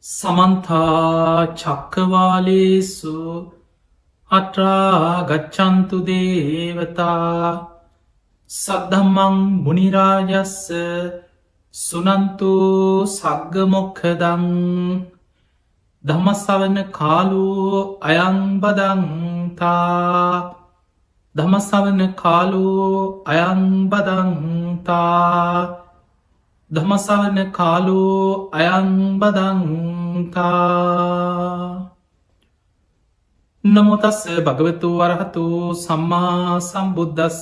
සමන්තා චක්කවාලේසු අට්‍රාගච්චන්තු දේවතා සද්ධම්මං මුනිරාජස්ස සුනන්තු සග්ගමොක්ඛදං ධම්මස්සවන කාලෝ අයංබදන්තා ධම්මස්සවන කාලෝ අයංබදන්තා ධම්මස්සවන කාලෝ අයංබදන්තා නමෝතස්ස භගවතු වරහතු සම්මා සම්බුද්දස්ස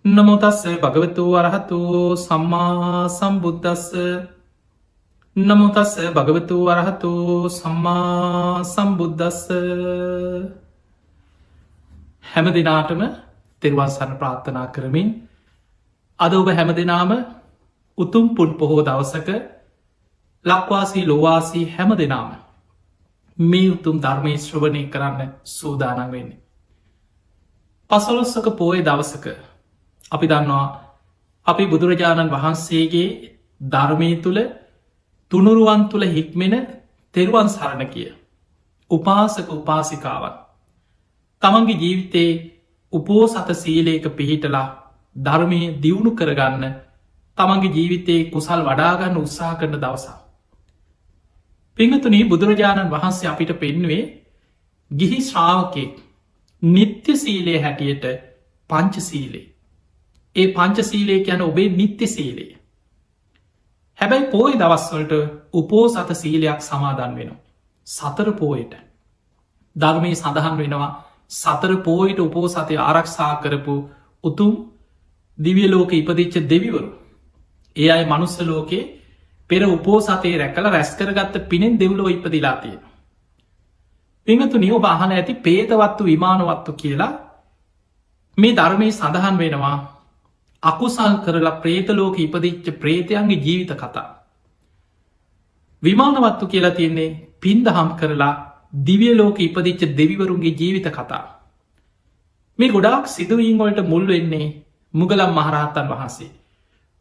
නමෝතස්ස භගවතු වරහතු සම්මා සම්බුද්දස්ස නමෝතස්ස භගවතු වරහතු සම්මා සම්බුද්දස්ස හැම දිනාටම තෙරුවන් සරණ ප්‍රාර්ථනා කරමින් අද ඔබ හැම දෙනාම උතුම් පුන් පොහෝ දවසක ලක්වාසී ලොවාසී හැම දෙනාම මේ උතුම් ධර්මය ශ්‍රවණය කරන්න සූදානන් වෙන්නේ. පසළොස්වක පෝය දවසක අපි දන්නවා අපි බුදුරජාණන් වහන්සේගේ ධර්මය තුළ තුනුරුවන් තුළ හික්මෙන තෙරුවන් සරණ කිය. උපාසක උපාසිකාවන්. තමන්ගේ ජීවිතයේ උපෝසත සීලයක පිහිටලා ධර්මය දියුණු කරගන්න තමන්ගේ ජීවිතයේ කුසල් වඩාගන්න උත්සාහ කරන දවසා. පිංහතුනී බුදුරජාණන් වහන්සේ අපිට පෙන්වේ ගිහි ශ්‍රාවකෙක් නිත්‍ය සීලය හැටියට පංච සීලේ. ඒ පංච සීලය යන ඔබේ නිත්‍ය සීලේ. හැබැයි පෝය දවස්වලට උපෝසත සීලයක් සමාදන් වෙන. සතර පෝයට ධර්මය සඳහන් වෙනවා සතර පෝයට උපෝසතය ආරක්ෂා කරපු උතුම් දිවිය ලෝක ඉපදිච්ච දෙවිවරු. ඒ අයි මනුස්ස ලෝකේ පෙර උපෝසතේ රැකල රැස්කරගත්ත පිනෙන් දෙව්ලෝ ඉපදිලා තියෙන. පිංහතු නියෝ බාහන ඇති පේතවත්තු විමානවත්තු කියලා මේ ධර්මය සඳහන් වෙනවා අකුසල් කරලා ප්‍රේතලෝක ඉපදිච්ච ප්‍රේතයන්ගේ ජීවිත කතා. විමානවත්තු කියලා තියන්නේ පින්දහම් කරලා දිවිය ලෝක ඉපදිච්ච දෙවිවරුන්ගේ ජීවිත කතා. මේ ගොඩාක් සිදුවීන්වලට මුල් වෙන්නේ මුගලම් මහරහත්තන් වහන්සේ.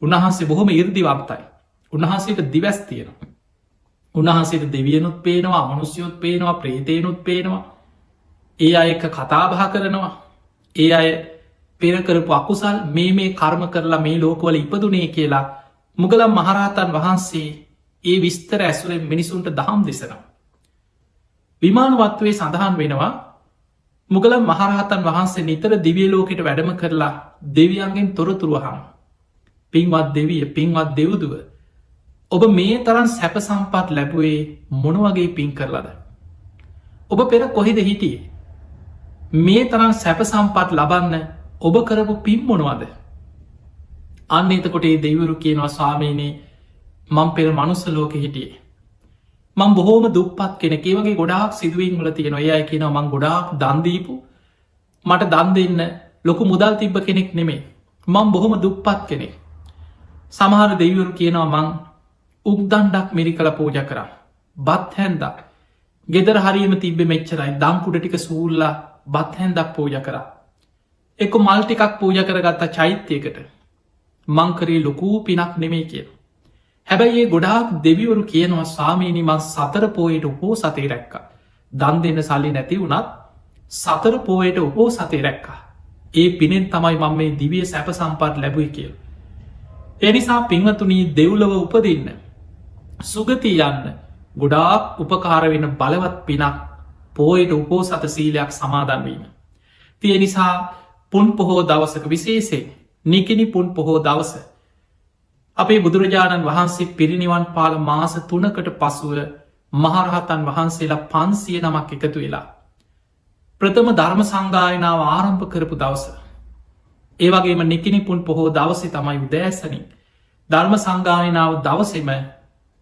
උන්වහන්සේ බොහොම ඉර්දිවන්තයි. උන්වහන්සේට දිවැස් තියෙනවා. උන්වහන්සේට දෙවියනුත් පේනවා අමනුස්යොත් පේනවා ප්‍රේතයනුත් පේනවා. ඒ අය එක කතාබහ කරනවා. ඒ අය පෙරකරපු අකුසල් මේ කර්ම කරලා මේ ලෝකවල ඉපදුනේ කියලා මුගලම් මහරහතන් වහන්සේ ඒ විස්තර ඇසුරෙන් මිනිසුන්ට දහම් දෙසනවා. විමානවත්වේ සඳහන් වෙනවා මුගලම් මහරහතන් වහන්සේ නිතර දිවිය ලෝකෙට වැඩම කරලා දෙවියන්ගෙන් තොරතුරුවහම. පින්වත් දෙවිය පින්වත් දෙව්දුව ඔබ මේ තරන් සැප සම්පත් ලැබුවේ මොනවගේ පින් කරලද. ඔබ පෙර කොහෙද හිටියේ. මේ තරන් සැප සම්පත් ලබන්න ඔබ කරපු පින් මොනවද. අන්න එතකොටේ දෙවරු කියනවා ස්වාමීනයේ මං පෙර මනුස්ස ලෝක හිටියේ. මං බොහෝම දුප්පත් කෙනෙ ඒවගේ ගොඩාක් සිදුවීන් වල තියෙන ඔයයි කියන මං ගොඩාක් දන්දීපු මට දන් දෙන්න ලොකු මුදල් තිබ්බ කෙනෙක් නෙමේ. මං බොහොම දුප්පත් කෙනෙක්. සමහර දෙවරු කියනවා මං උක්දන්ඩක් මිරි කළ පූජ කරා. බත් හැන්දක් ගෙදර හරිම තිබ්බ මෙච්චරයි දංකුඩ ටික සූල්ලා බත් හැන්දක් පූජ කරා. එක මල් ටිකක් පූජ කරගත්තා චෛත්‍යයකට මංකරේ ලොකූ පිනක් නෙමේ කිය. හැබැයි ඒ ගොඩාක් දෙවිවරු කියනවා ස්වාමීනි මං සතර පෝයට උපෝ සතේ රැක්කා. දන් දෙන්න සල්ලි නැති වුණත් සතර පෝයට උපෝ සතේ රැක්කා. ඒ පිනෙන් තමයි මං මේ දිවිය සැප සම්පත් ලැබුයි කියල. එනිසා පින්වතුනී දෙව්ලව උපදින්න. සුගති යන්න ගොඩාක් උපකාර වෙන බලවත් පිනක් පෝයට උපෝසත සීලයක් සමාදන්වීම. තිය නිසා පුන් පොහෝ දවසක විශේසේ නිකිනි පුන් පොහෝ දවස. අපේ බුදුරජාණන් වහන්සේ පිරිනිවන් පාල මාස 3කට පසුව මහරහතන් වහන්සේලා 500 නමක් එකතු වෙලා. ප්‍රථම ධර්ම සංගායනාව ආරම්භ කරපු දවස. ඒවගේම නිකිනි පුන් පොහෝ දවසේ තමයි උදෑසනින් ධර්ම සංගායනාව දවසෙම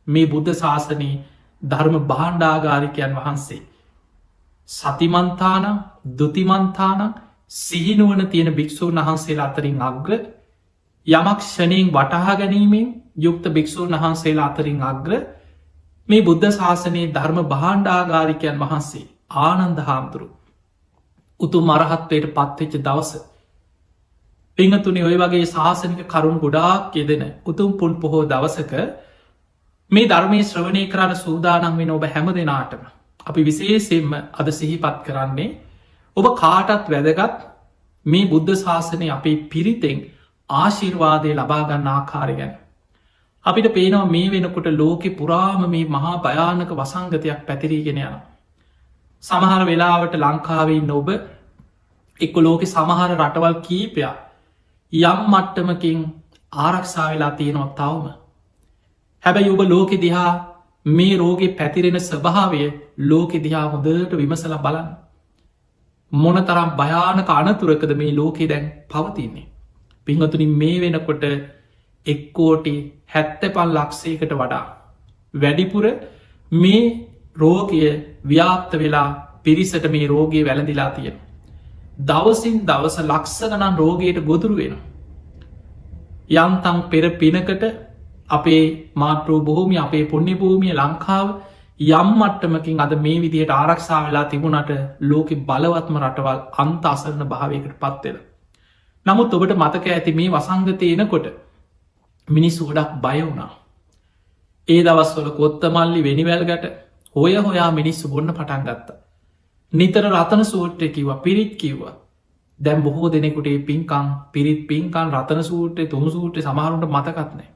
මේ බුද්ධ ශාසනයේ ධර්ම භාණ්ඩාගාරිකයන් වහන්සේ. සතිමන්තාන දුතිමන්තාන සිහිනුවන තියෙන භික්‍ෂූන් වහන්සේලා අතරින් අග්‍ර යමක් ෂණයෙන් වටහා ගැනීමෙන් යුක්ත භික්‍ෂූන් වහන්සේලා අතරින් අග්‍ර මේ බුද්ධ ශාසනයේ ධර්ම භාණ්ඩාගාරිකයන් වහන්සේ ආනන්ද හාමුදුරු උතු මරහත්වයට පත්වෙච්ච දවස. පිංහතුනි ඔය වගේ ශාසනික කරුණු ගොඩාක් යෙදෙන උතුම් පුන් පොහෝ දවසක මේ ධර්මය ශ්‍රවණය කරන්න සූදානම් වෙන ඔබ හැම දෙනාටම අපි විශේෂෙන්ම අද සිහිපත් කරන්නේ ඔබ කාටත් වැදගත් මේ බුද්ධ ශාසනය අපේ පිරිතෙන් ආශිර්වාදය ලබාගන්න ආකාරය ගැන. අපිට පේනවා මේ වෙනකොට ලෝකෙ පුරාම මේ මහා භයානක වසංගතයක් පැතිරීගෙන යන. සමහර වෙලාවට ලංකාවේ නොබ එක්ක ලෝකෙ සමහර රටවල් කීපයක් යම් මට්ටමකින් ආරක්ෂා වෙලා තියෙනවා තවම. හැබැයි ඔබ ලෝකෙ දිහා මේ රෝගෙ පැතිරෙන ස්වභාවය ලෝකෙ දිහා හොඳට විමසල බලන්න. මොන තරම් භයානක අනතුරකද මේ ලෝකෙ දැන් පවතින්නේ. පිංහතුනින් මේ වෙනකොට එක්කෝටි 75 ලක්ෂයකට වඩා වැඩිපුර මේ රෝගය ව්‍යාප්ත වෙලා පිරිසට මේ රෝගය වැළඳිලා තියෙන. දවසින් දවස ලක්ෂ ගණන් රෝගයට ගොදුරු වෙන. යන්තම් පෙර පිනකට අපේ මාතෘ භූමි අපේ පුුණ්‍ය භූමිය ලංකාව යම් මට්ටමකින් අද මේ විදියට ආරක්ෂා වෙලා තිබුණට ලෝකෙ බලවත්ම රටවල් අන්ත අසරණ භාවයකට පත්වෙල. නමුත් ඔබට මතක ඇති මේ වසංගතයනකොට මිනිස්සු ගොඩක් බය වුණා. ඒ දවස්වල කොත්තමල්ලි වෙනිවැල්ගට හොය හොයා මිනිස්සු බොන්න පටන් ගත්ත. නිතර රතන සූට්‍රය කිව්ව පිරිත් කිව්ව. දැම් බොහෝ දෙනෙකුටේ පින්කං පිරිත් පින්කන් රතන සූට්‍රය තුන් සූට්‍රය සමහරුන්ට මතකත්නෑ.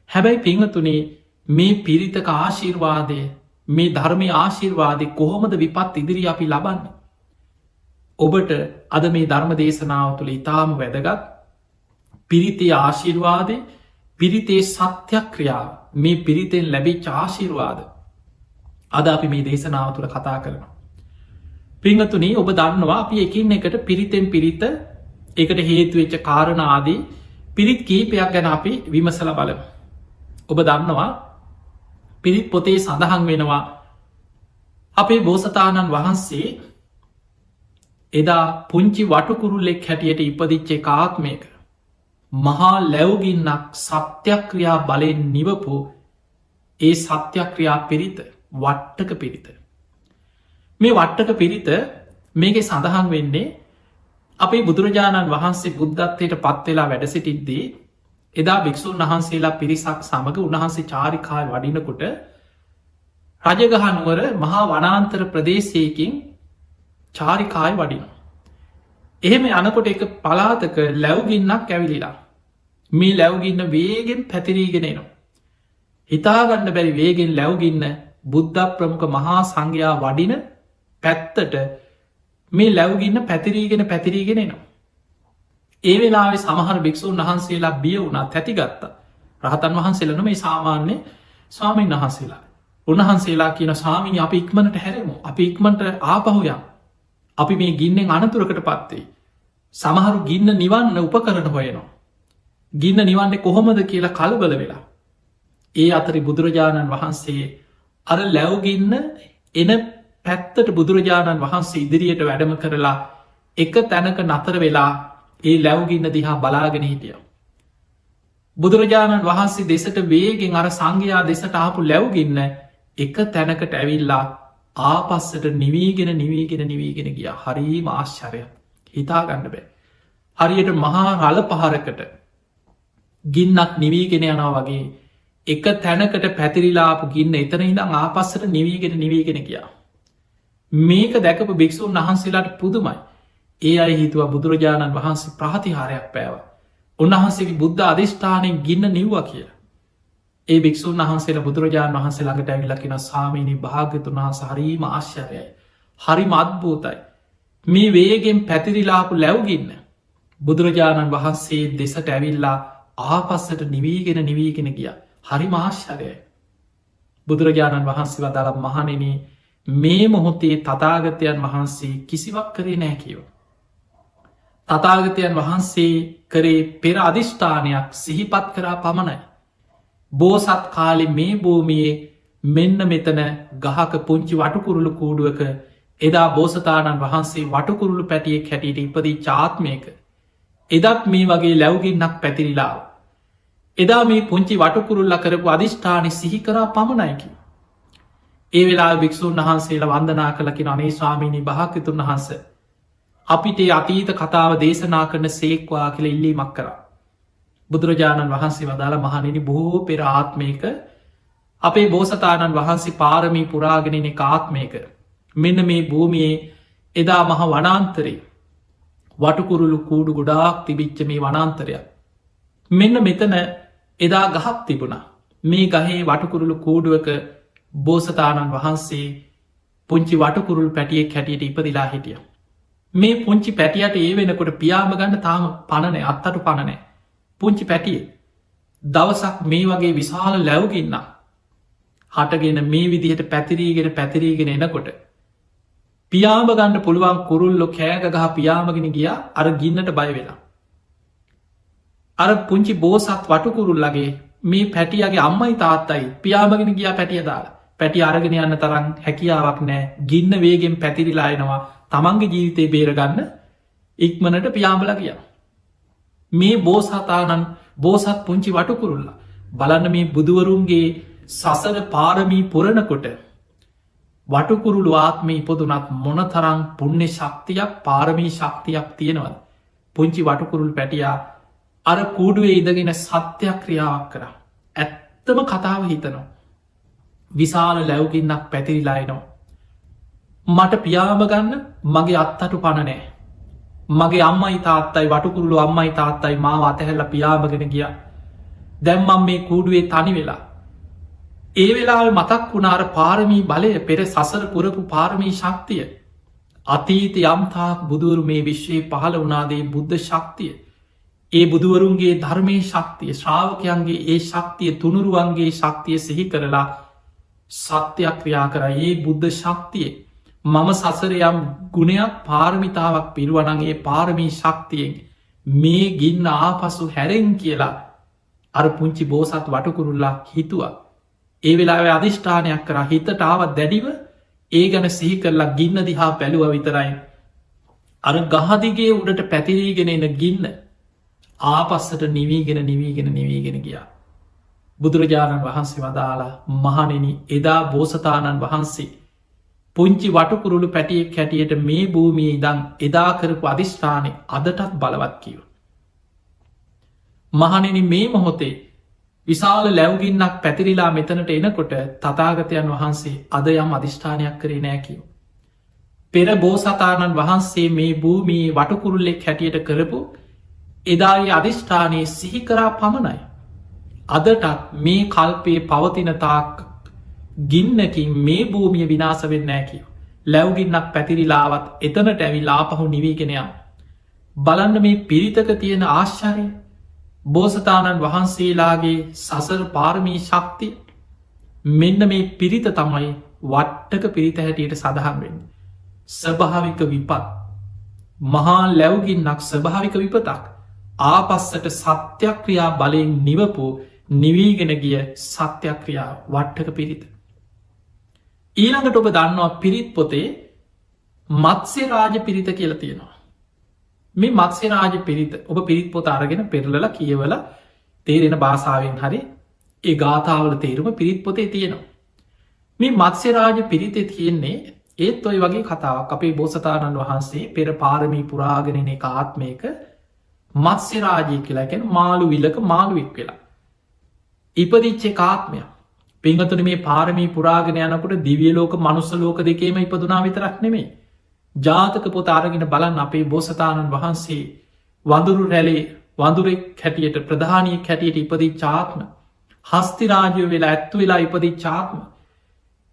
හැබැයි පිංහතුනේ මේ පිරිතක ආශිර්වාදය මේ ධර්මය ආශිර්වාදය කොහොමද විපත් ඉදිරි අපි ලබන්න. ඔබට අද මේ ධර්ම දේශනාව තුළ ඉතාම වැදගත් පිරිතේ ආශිර්වාදය පිරිතේ සත්‍යක්‍රියාව මේ පිරිතෙන් ලැබිච් ආශිර්වාද අද අපි මේ දේශනාව තුළ කතා කරනවා. පිංහතුනේ ඔබ දන්නවා අපි එකින් එකට පිරිතෙන් පිරිත එකට හේතුවෙච්ච කාරණ ආදී පිරිත් කීපයක් ගැන අපි විමසල බලමු. ඔබ දන්නවා පිරිත් පොතේ සඳහන් වෙනවා අපේ බෝසතාණන් වහන්සේ එදා පුංචි වටුකුරුල්ලෙක් හැටියට ඉපදිච්චේ කාත්මයක මහා ලැව්ගින්නක් සත්‍යක්‍රියා බලෙන් නිවපු ඒ සත්‍යක්‍රියා පිරිත වට්ටක පිරිත. මේ වට්ටක පිරිත මේක සඳහන් වෙන්නේ අපේ බුදුරජාණන් වහන්සේ බුද්ධත්වයට පත්වෙලා වැඩසිටිද්දී එදා භික්‍ෂූන් වහන්සේලා පිරිසක් සමඟ උන්වහන්සේ චාරිකාය වඩිනකොට රජගහනුවර මහා වනාන්තර ප්‍රදේශයකින් චාරිකාය වඩින. එහෙම යනකොට එක පලාතක ලැව්ගින්නක් ඇවිලිලා මේ ලැව්ගින්න වේගෙන් පැතිරීගෙනනවා. හිතාගන්න බැරි වේගෙන් ලැව්ගින්න බුද්ධ ප්‍රමුඛ මහා සංඝයා වඩින පැත්තට මේ ලැව්ගින්න පැතිරීගෙනනවා. ඒ වෙලාවේ සමහර භික්‍ෂූන් වහන්සේලා බිය වුණා තැතිගත්ත රහතන් වහන්සේලන මේ සාමාන්‍ය ස්වාමීන් වහන්සේලා උන්වහන්සේලා කියන ස්වාමීනි අපි ඉක්මනට හැරමු අපි ඉක්මට ආපහුයම් අපි මේ ගින්නෙන් අනතුරකට පත්වේ. සමහරු ගින්න නිවන්න උපකරන හොයනවා. ගින්න නිවන්න කොහොමද කියලා කලබල වෙලා. ඒ අතරි බුදුරජාණන් වහන්සේ අර ලැව්ගින්න එන පැත්තට බුදුරජාණන් වහන්සේ ඉදිරියට වැඩම කරලා එක තැනක නතර වෙලා ඒ ලැව්ගින්න දිහා බලාගෙන හිටිය. බුදුරජාණන් වහන්සේ දෙසට වේගෙන් අර සංඝයා දෙසට ආපු ලැව්ගින්න එක තැනකට ඇවිල්ලා ආපස්සට නිවීගෙන ගිය හරිම ආශ්චරය හිතාගන්න බෑ. හරියට මහා රල පහරකට ගින්නක් නිවීගෙන යනා වගේ එක තැනකට පැතිරිලාපු ගින්න එතන ඉඳං ආපස්සට නිවීගෙන ගියා. මේක දැකපු භික්‍ෂූන් වහන්සේලාට පුදුමයි. ඒ අය හිතුව බුදුරජාණන් වහන්සේ ප්‍රහතිහාරයක් පෑව. උන්වහන්සේගේ බුද්ධ අධිෂ්ඨානයෙන් ගින්න නිව්වා කියලා. ඒ භික්‍ෂූන් වහන්සේලා බුදුරජාණන් වහන්සේ ළඟට ඇවිල්ලකින සාමීනී භාග්‍යතුන් වහන්ස හරීම ආශ්චර්යයි. හරිම අද්භූතයි. මේ වේගෙන් පැතිරිලාපු ලැව්ගින්න බුදුරජාණන් වහන්සේ දෙසට ඇවිල්ලා ආපස්සට නිවීගෙන ගිය හරි ආශ්චර්යයි. බුදුරජාණන් වහන්සේ වදාළ මහණෙන මේ මොහොතේ තථාගතයන් වහන්සේ කිසිවක් කරේ නෑ කියව. තථාගතයන් වහන්සේ කරේ පෙර අධිෂ්ඨානයක් සිහිපත් කරා පමණයි. බෝසත් කාලෙ මේ භූමියේ මෙන්න මෙතන ගහක පුංචි වටුකුරුළු කූඩුවක එදා බෝසතාණන් වහන්සේ වටකුරුළු පැටියෙක් හැටියට ඉපදී චාත්මයක එදත් මේ වගේ ලැව්ගින්නක් පැතිරිලාව. එදා මේ පුංචි වටකුරුල්ල කරපු අධිෂ්ඨානය සිහිකරා පමණයිකි. ඒ වෙලා භික්‍ෂූන් වහන්සේලා වන්දනා කළකින අනේ ස්වාමීණී භාග්‍යතුන් වහන්ස අපිට අතීත කතාව දේශනා කරන සේක්වා කියල ඉල්ලීමක් කරා. බුදුරජාණන් වහන්සේ වදාළ මහණෙනි බොහෝ පෙර ආත්මයක අපේ බෝසතාණන් වහන්සේ පාරමී පුරාගෙනන කාත්මයක මෙන්න මේ භූමියයේ එදා මහ වනාන්තරේ වටකුරුළු කූඩු ගොඩාක් තිබිච්ච මේ වනාන්තරයක්. මෙන්න මෙතන එදා ගහක් තිබුණා. මේ ගහේ වටකුරුළු කූඩුවක බෝසතාණන් වහන්සේ පුංචි වටකුරුල් පැටියෙක් හැටියට ඉපදිලා හිටිය. මේ පුංචි පැටියට ඒ වෙනකොට පියාම ගන්න තාම පණනෑ අත්තටු පණනෑ. පුංචි පැටිය දවසක් මේ වගේ විශාල ලැව්ගින්න හටගෙන මේ විදිහට පැතිරීගෙන එනකොට පියාම ගන්න පුළුවන් කුරුල්ලො කෑග ගහ පියාමගෙන ගියා අර ගින්නට බය වෙලා. අර පුංචි බෝසත් වටකුරුල්ලගේ මේ පැටියගේ අම්මයි තාත්තයි පියාමගෙන ගියා පැටිය දාලා පැටි අරගෙන යන්න තරන් හැකියාවක් නෑ ගින්න වේගෙන් පැතිරිලායනවා තමන්ගේ ජීවිතය බේරගන්න ඉක්මනට පියාඹල ගිය. මේ බෝසතාණන් බෝසත් පුංචි වටකුරුල්ලා බලන්න මේ බුදුවරුන්ගේ සසර පාරමී පුරණකොට වටකුරුළු ආත්ම ඉපදුනත් මොනතරං පුුණ්‍ය ශක්තියක් පාරමී ශක්තියක් තියෙනවද. පුංචි වටකුරුල් පැටියා අර කූඩුවේ ඉදගෙන සත්‍යයක් ක්‍රියාවක් කර. ඇත්තම කතාව හිතනවා. විශාල ලැව්ගින්නක් පැතිරිලායනවා. මට පියාම ගන්න මගේ අත්තටු පණනෑ. මගේ අම්මයි තාත්තයි වටකුරුළු අම්මයි තාත්තයි මාව අතහැල්ල පියාමගෙන ගිය. දැම්මම් මේ කූඩුවේ තනි වෙලා. ඒ වෙලා මතක් වුණාර පාරමී බලය පෙර සසර පුරපු පාරමී ශක්තිය. අතීත යම්තාක් බුදුවරු මේ විශ්වයේ පහළ වනාදේ බුද්ධ ශක්තිය. ඒ බුදුවරුන්ගේ ධර්මය ශක්තිය ශ්‍රාවකයන්ගේ ඒ ශක්තිය තුනුරුවන්ගේ ශක්තිය සිහි කරලා සත්‍යයක් ක්‍රියා කර ඒ බුද්ධ ශක්තිය මම සසරයම් ගුණයක් පාරමිතාවක් පිරුවනගේ පාරමී ශක්තියෙන් මේ ගින්න ආපසු හැරෙන් කියලා අර පුංචි බෝසත් වටකුරුල්ලා හිතුවා. ඒ වෙලා අධිෂ්ඨානයක් කර හිතටාවත් දැඩිව ඒ ගැන සිහි කරලා ගින්න දිහා පැළුව විතරයි. අර ගහදිගේ උඩට පැතිරීගෙන එන ගින්න ආපස්සට නිවීගෙන ගියා. බුදුරජාණන් වහන්සේ වදාලා මහනෙන එදා බෝසතාණන් වහන්සේ පුංචි වටකුරුළු පැටියෙක් හැටියට මේ භූමිය ඉදං එදා කරපු අධිෂ්ඨානය අදටත් බලවත් කියව. මහනෙන මේ මොහොතේ විශාල ලැව්ගින්නක් පැතිරිලා මෙතනට එනකොට තතාගතයන් වහන්සේ අද යම් අධිෂ්ඨානයක් කරේ නෑකිව. පෙර බෝසතාණන් වහන්සේ මේ භූමියේ වටකුරුල්ලෙක් හැටියට කරපු එදායේ අධිෂ්ඨානයේ සිහිකරා පමණයි. අදටත් මේ කල්පයේ පවතිනතාක් ගින්නකින් මේ භූමිය විනාසවෙන්න නෑ කියව. ලැව්ගින්නක් පැතිරිලාවත් එතනට ඇවිල් ආපහු නිවීගෙනයා. බලන්න මේ පිරිතක තියෙන ආශ්චරය බෝසතාණන් වහන්සේලාගේ සසර පාරමී ශක්තිය මෙන්න මේ පිරිත තමයි වට්ටක පිරිත හැටියට සඳහන් වෙන්න. ස්වභාවික විපත් මහා ලැව්ගින්නක් ස්වභාවික විපතක් ආපස්සට සත්‍යක්‍රියා බලයෙන් නිවපු නිවීගෙන ගිය සත්‍යක්‍රියා වට්ටක පිරිත. ඊළඟට ඔබ දන්නවා පිරිත් පොතේ මත්ස්‍ය රාජ පිරිත කියල තියෙනවා. මේ මත්ස්‍ය රාජ පිරිත ඔබ පිරිත් පොත අරගෙන පෙරලල කියවල තේරෙන භාසාාවෙන් හරි ඒ ගාථාවල තේරුම පිරිත් පොතේ තියෙනවා. මේ මත්ස්‍ය රාජ පිරිතේ තියෙන්නේ ඒත් ඔය වගේ කතාවක් අපේ බෝසතාණන් වහන්සේ පෙර පාරමී පුරාගෙනන එක ආත්මයක මත්ස්‍ය රාජය කියලාකැන මාළු විලක මාළුවෙක් වෙලා. ඉපදිච්චේ කාත්මයක් පිංහතුන මේ පාරමී පුරාගෙන යනකොට දිවියලෝක මනුස්සලෝක දෙකේම ඉපදුනා විතරක් නෙමේ. ජාතක පොත අරගෙන බලන් අපේ බෝසතාණන් වහන්සේ වඳුරු රැලේ වඳුරෙක් හැටියට ප්‍රධානී හැටියට ඉපදී චාත්ම හස්තිරාජය වෙලා ඇත්තු වෙලා ඉපදී චාත්ම.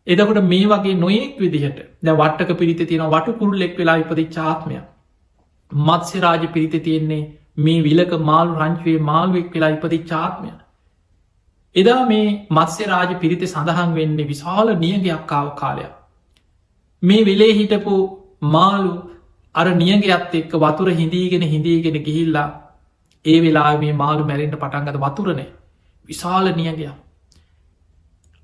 එදකට මේ වගේ නොයෙක් විදිහට ද වට්ටක පිරිත තියෙන වටකුරුල්ලෙක් වෙලා ඉපදි චාත්මය. මත්ස්‍ය රාජ පිරිත තියෙන්නේ මේ විලක මාළු රංචුවේ මාළුවෙක් වෙලා ඉපදි චාත්මය. එදා මේ මත්ස්‍ය රාජ පිරිත සඳහන් වෙන්නේ විශාල නියගයක්කාව කාලයක්. මේ වෙලේ හිටපු මාළු අර නියගයක්ත් එක්ක වතුර හිදීගෙන ගිහිල්ලා ඒ වෙලා මේ මාළු මැරෙන්ට පටන්ගත වතුරනේ විශාල නියගයක්.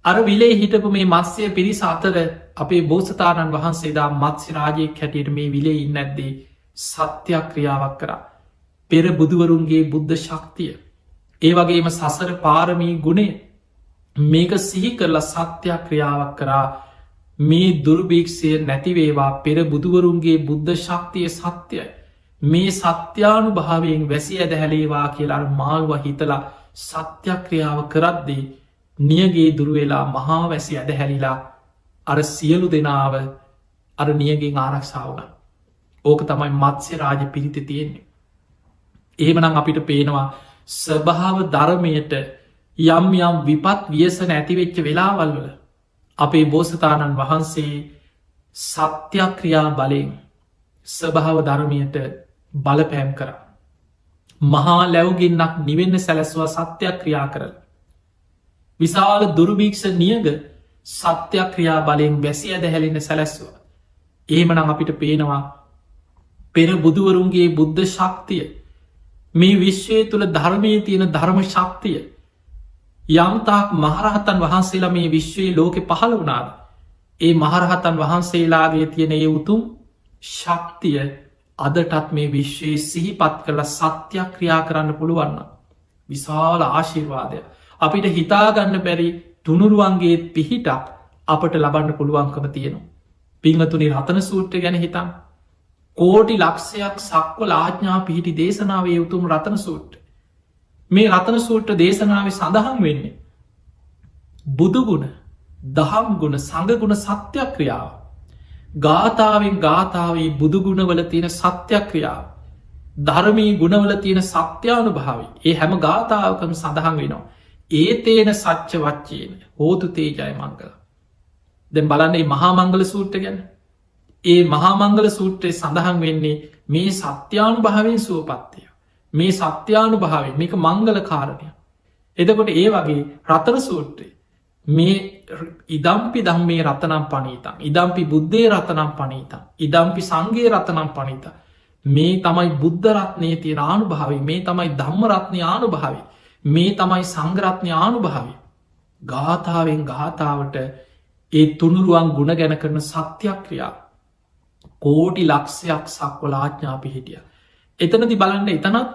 අර විලේ හිටපු මේ මත්ස්‍යය පිරිස අතර අපේ බෝසතාණන් වහන්සේදා මත්ස්‍ය රාජයෙක් හැටියට මේ විලේ ඉන්න ඇද්දේ සත්‍යයක් ක්‍රියාවක් කරා. පෙර බුදුවරුන්ගේ බුද්ධ ශක්තිය. ඒ වගේම සසර පාරමී ගුණේ මේක සිහි කරලා සත්‍යයක් ක්‍රියාවක් කරා මේ දුර්භීක්ෂය නැතිවේවා පෙර බුදුවරුන්ගේ බුද්ධ ශක්තිය සත්‍යයි. මේ සත්‍යානු භාවයෙන් වැසි ඇද හැලේවා කියලා මාල්ව හිතලා සත්‍යක්‍රියාව කරද්දී නියගේ දුරුවෙලා මහා වැසි ඇද හැරිලා අර සියලු දෙනාව අර නියගෙන් ආරක්ෂාවන. ඕක තමයි මත්ස්‍ය රාජ පිරිත තියෙන්නේ. එහෙමනම් අපිට පේනවා ස්වභාව ධර්මයට යම් යම් විපත් වියසන ඇතිවෙච්ච වෙලාවල් වල අපේ බෝසතාණන් වහන්සේ සත්‍යක්‍රියා බලයෙන් ස්වභාව ධර්මයට බලපෑම් කර. මහා ලැව්ගින්නක් නිවෙන්න සැලැස්වා සත්‍යක්‍රියා කරල. විශාල දුර්භීක්ෂ නියග සත්‍යක්‍රියා බලයෙන් වැසි ඇද හැලෙන සැලැස්වා. එහෙමනම් අපිට පේනවා පෙර බුදුවරුන්ගේ බුද්ධ ශක්තිය මේ විශ්වය තුළ ධර්මය තියෙන ධර්ම ශක්තිය යම්තාක් මහරහතන් වහන්සේලා මේ විශ්වයේ ලෝකෙ පහළ වනාද ඒ මහරහතන් වහන්සේලාගේ තියෙන ඒ උතුම් ශක්තිය අදටත් මේ විශ්වයේ සිහිපත් කරලා සත්‍යක්‍රියා කරන්න පුළුවන්න. විශාල ආශිර්වාදය අපිට හිතාගන්න බැරි තුනුරුවන්ගේ පිහිටක් අපට ලබන්න පුළුවන්කම තියෙනවා. පිංහතුනි රතන සූට්‍ර ගැන හිතම් කෝටි ලක්ෂයක් සක්වල ආඥා පිහිටි දේශනාවේ උතුම් රතන සූට්‍ර. මේ රතන සූට්‍ර දේශනාව සඳහන් වෙන්නේ. බුදුගුණ දහම් ගුණ සඟගුණ සත්‍යක්‍රියාව. ගාථාවෙන් ගාථාවේ බුදුගුණවල තියෙන සත්‍යක්‍රියාව. ධර්මී ගුණවල තියෙන සත්‍යානු භාවි ඒ හැම ගාථාවකම සඳහන් වෙනවා. ඒ තේන සච්ච වච්චයන හෝතු තේජය මංගල. දැන් බලන්නේ මහා මංගල සූට්‍ර ගැන. ඒ මහාමංගල සූත්‍රයේ සඳහන් වෙන්නේ මේ සත්‍යානු භාවෙන් සුවපත්තිය. මේ සත්‍යානු භාවය මේක මංගල කාරණය. එදකොට ඒ වගේ රතන සූත්‍රය මේ ඉදම්පි දම්මේ රතනම් පනීතන් ඉදම්පි බුද්ධේ රතනම් පනීතන් ඉදම්පි සංගේ රතනම් පනිත මේ තමයි බුද්ධරත්නය තිය ආනු භාවි මේ තමයි ධම්මරත්නය ආනු භාවි මේ තමයි සංගරත්නය ආනු භාවි ගාථාවෙන් ගාථාවට ඒ තුනුරුවන් ගුණ ගැන කරන සත්‍යක්‍රියා කෝටි ලක්ෂයක් සක්වල ආඥාපි හිටිය. එතනති බලන්න එතනත්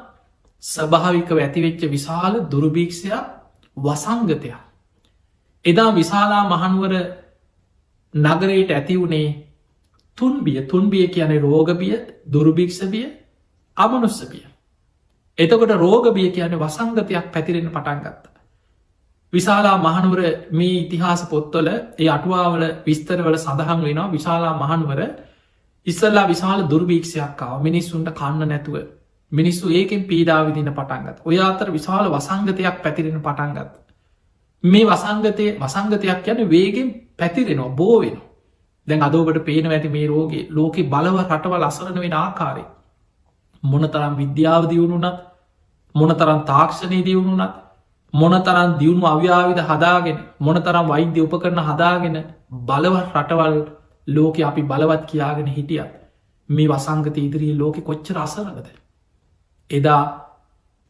ස්භාවිකව ඇතිවෙච්ච විශාල දුර්භීක්ෂයක් වසංගතයක්. එදා විශාලා මහනුවර නගරයට ඇති වුණේ තුන්බිය කියන රෝගබිය දුර්භීක්ෂබිය අමනුස්සබිය. එතකොට රෝගබිය කියන වසංගතයක් පැතිරෙන පටන් ගත්ත. විශාලා මහනුවර මේ ඉතිහාස පොත්තොල ඒ අටුවාවල විස්තරවල සඳහන් වෙනවා විශාලා මහනුවර ඉස්සල්ලා විශාල දුර්භීක්ෂයක්කාව මිනිස්සුන්ට කන්න නැතුව මිනිස්සු ඒකෙන් පීඩාවිදින පටන්ගත් ඔය අතර විශාල වසංගතයක් පැතිරෙන පටන්ගත්. මේ වසංගතයක් යන වේගෙන් පැතිරෙනවා බෝවෙන. දැන් අදෝකට පේන ඇති මේ රෝගේ ලෝක බලව රටවල් අසරන වෙන ආකාරය. මොනතරම් විද්‍යාව දියුණුනත් මොනතරම් තාක්ෂණය දියුණුනත් මොනතරම් දියුණු අව්‍යාවිධ හදාගෙන මොනතරම් වෛද්‍ය උපකරන හදාගෙන බලව රටවල් ලෝක අපි බලවත් කියාගෙන හිටියත් මේ වසංගත ඉදිරී ලෝකෙ කොච්චර අසරනද. එදා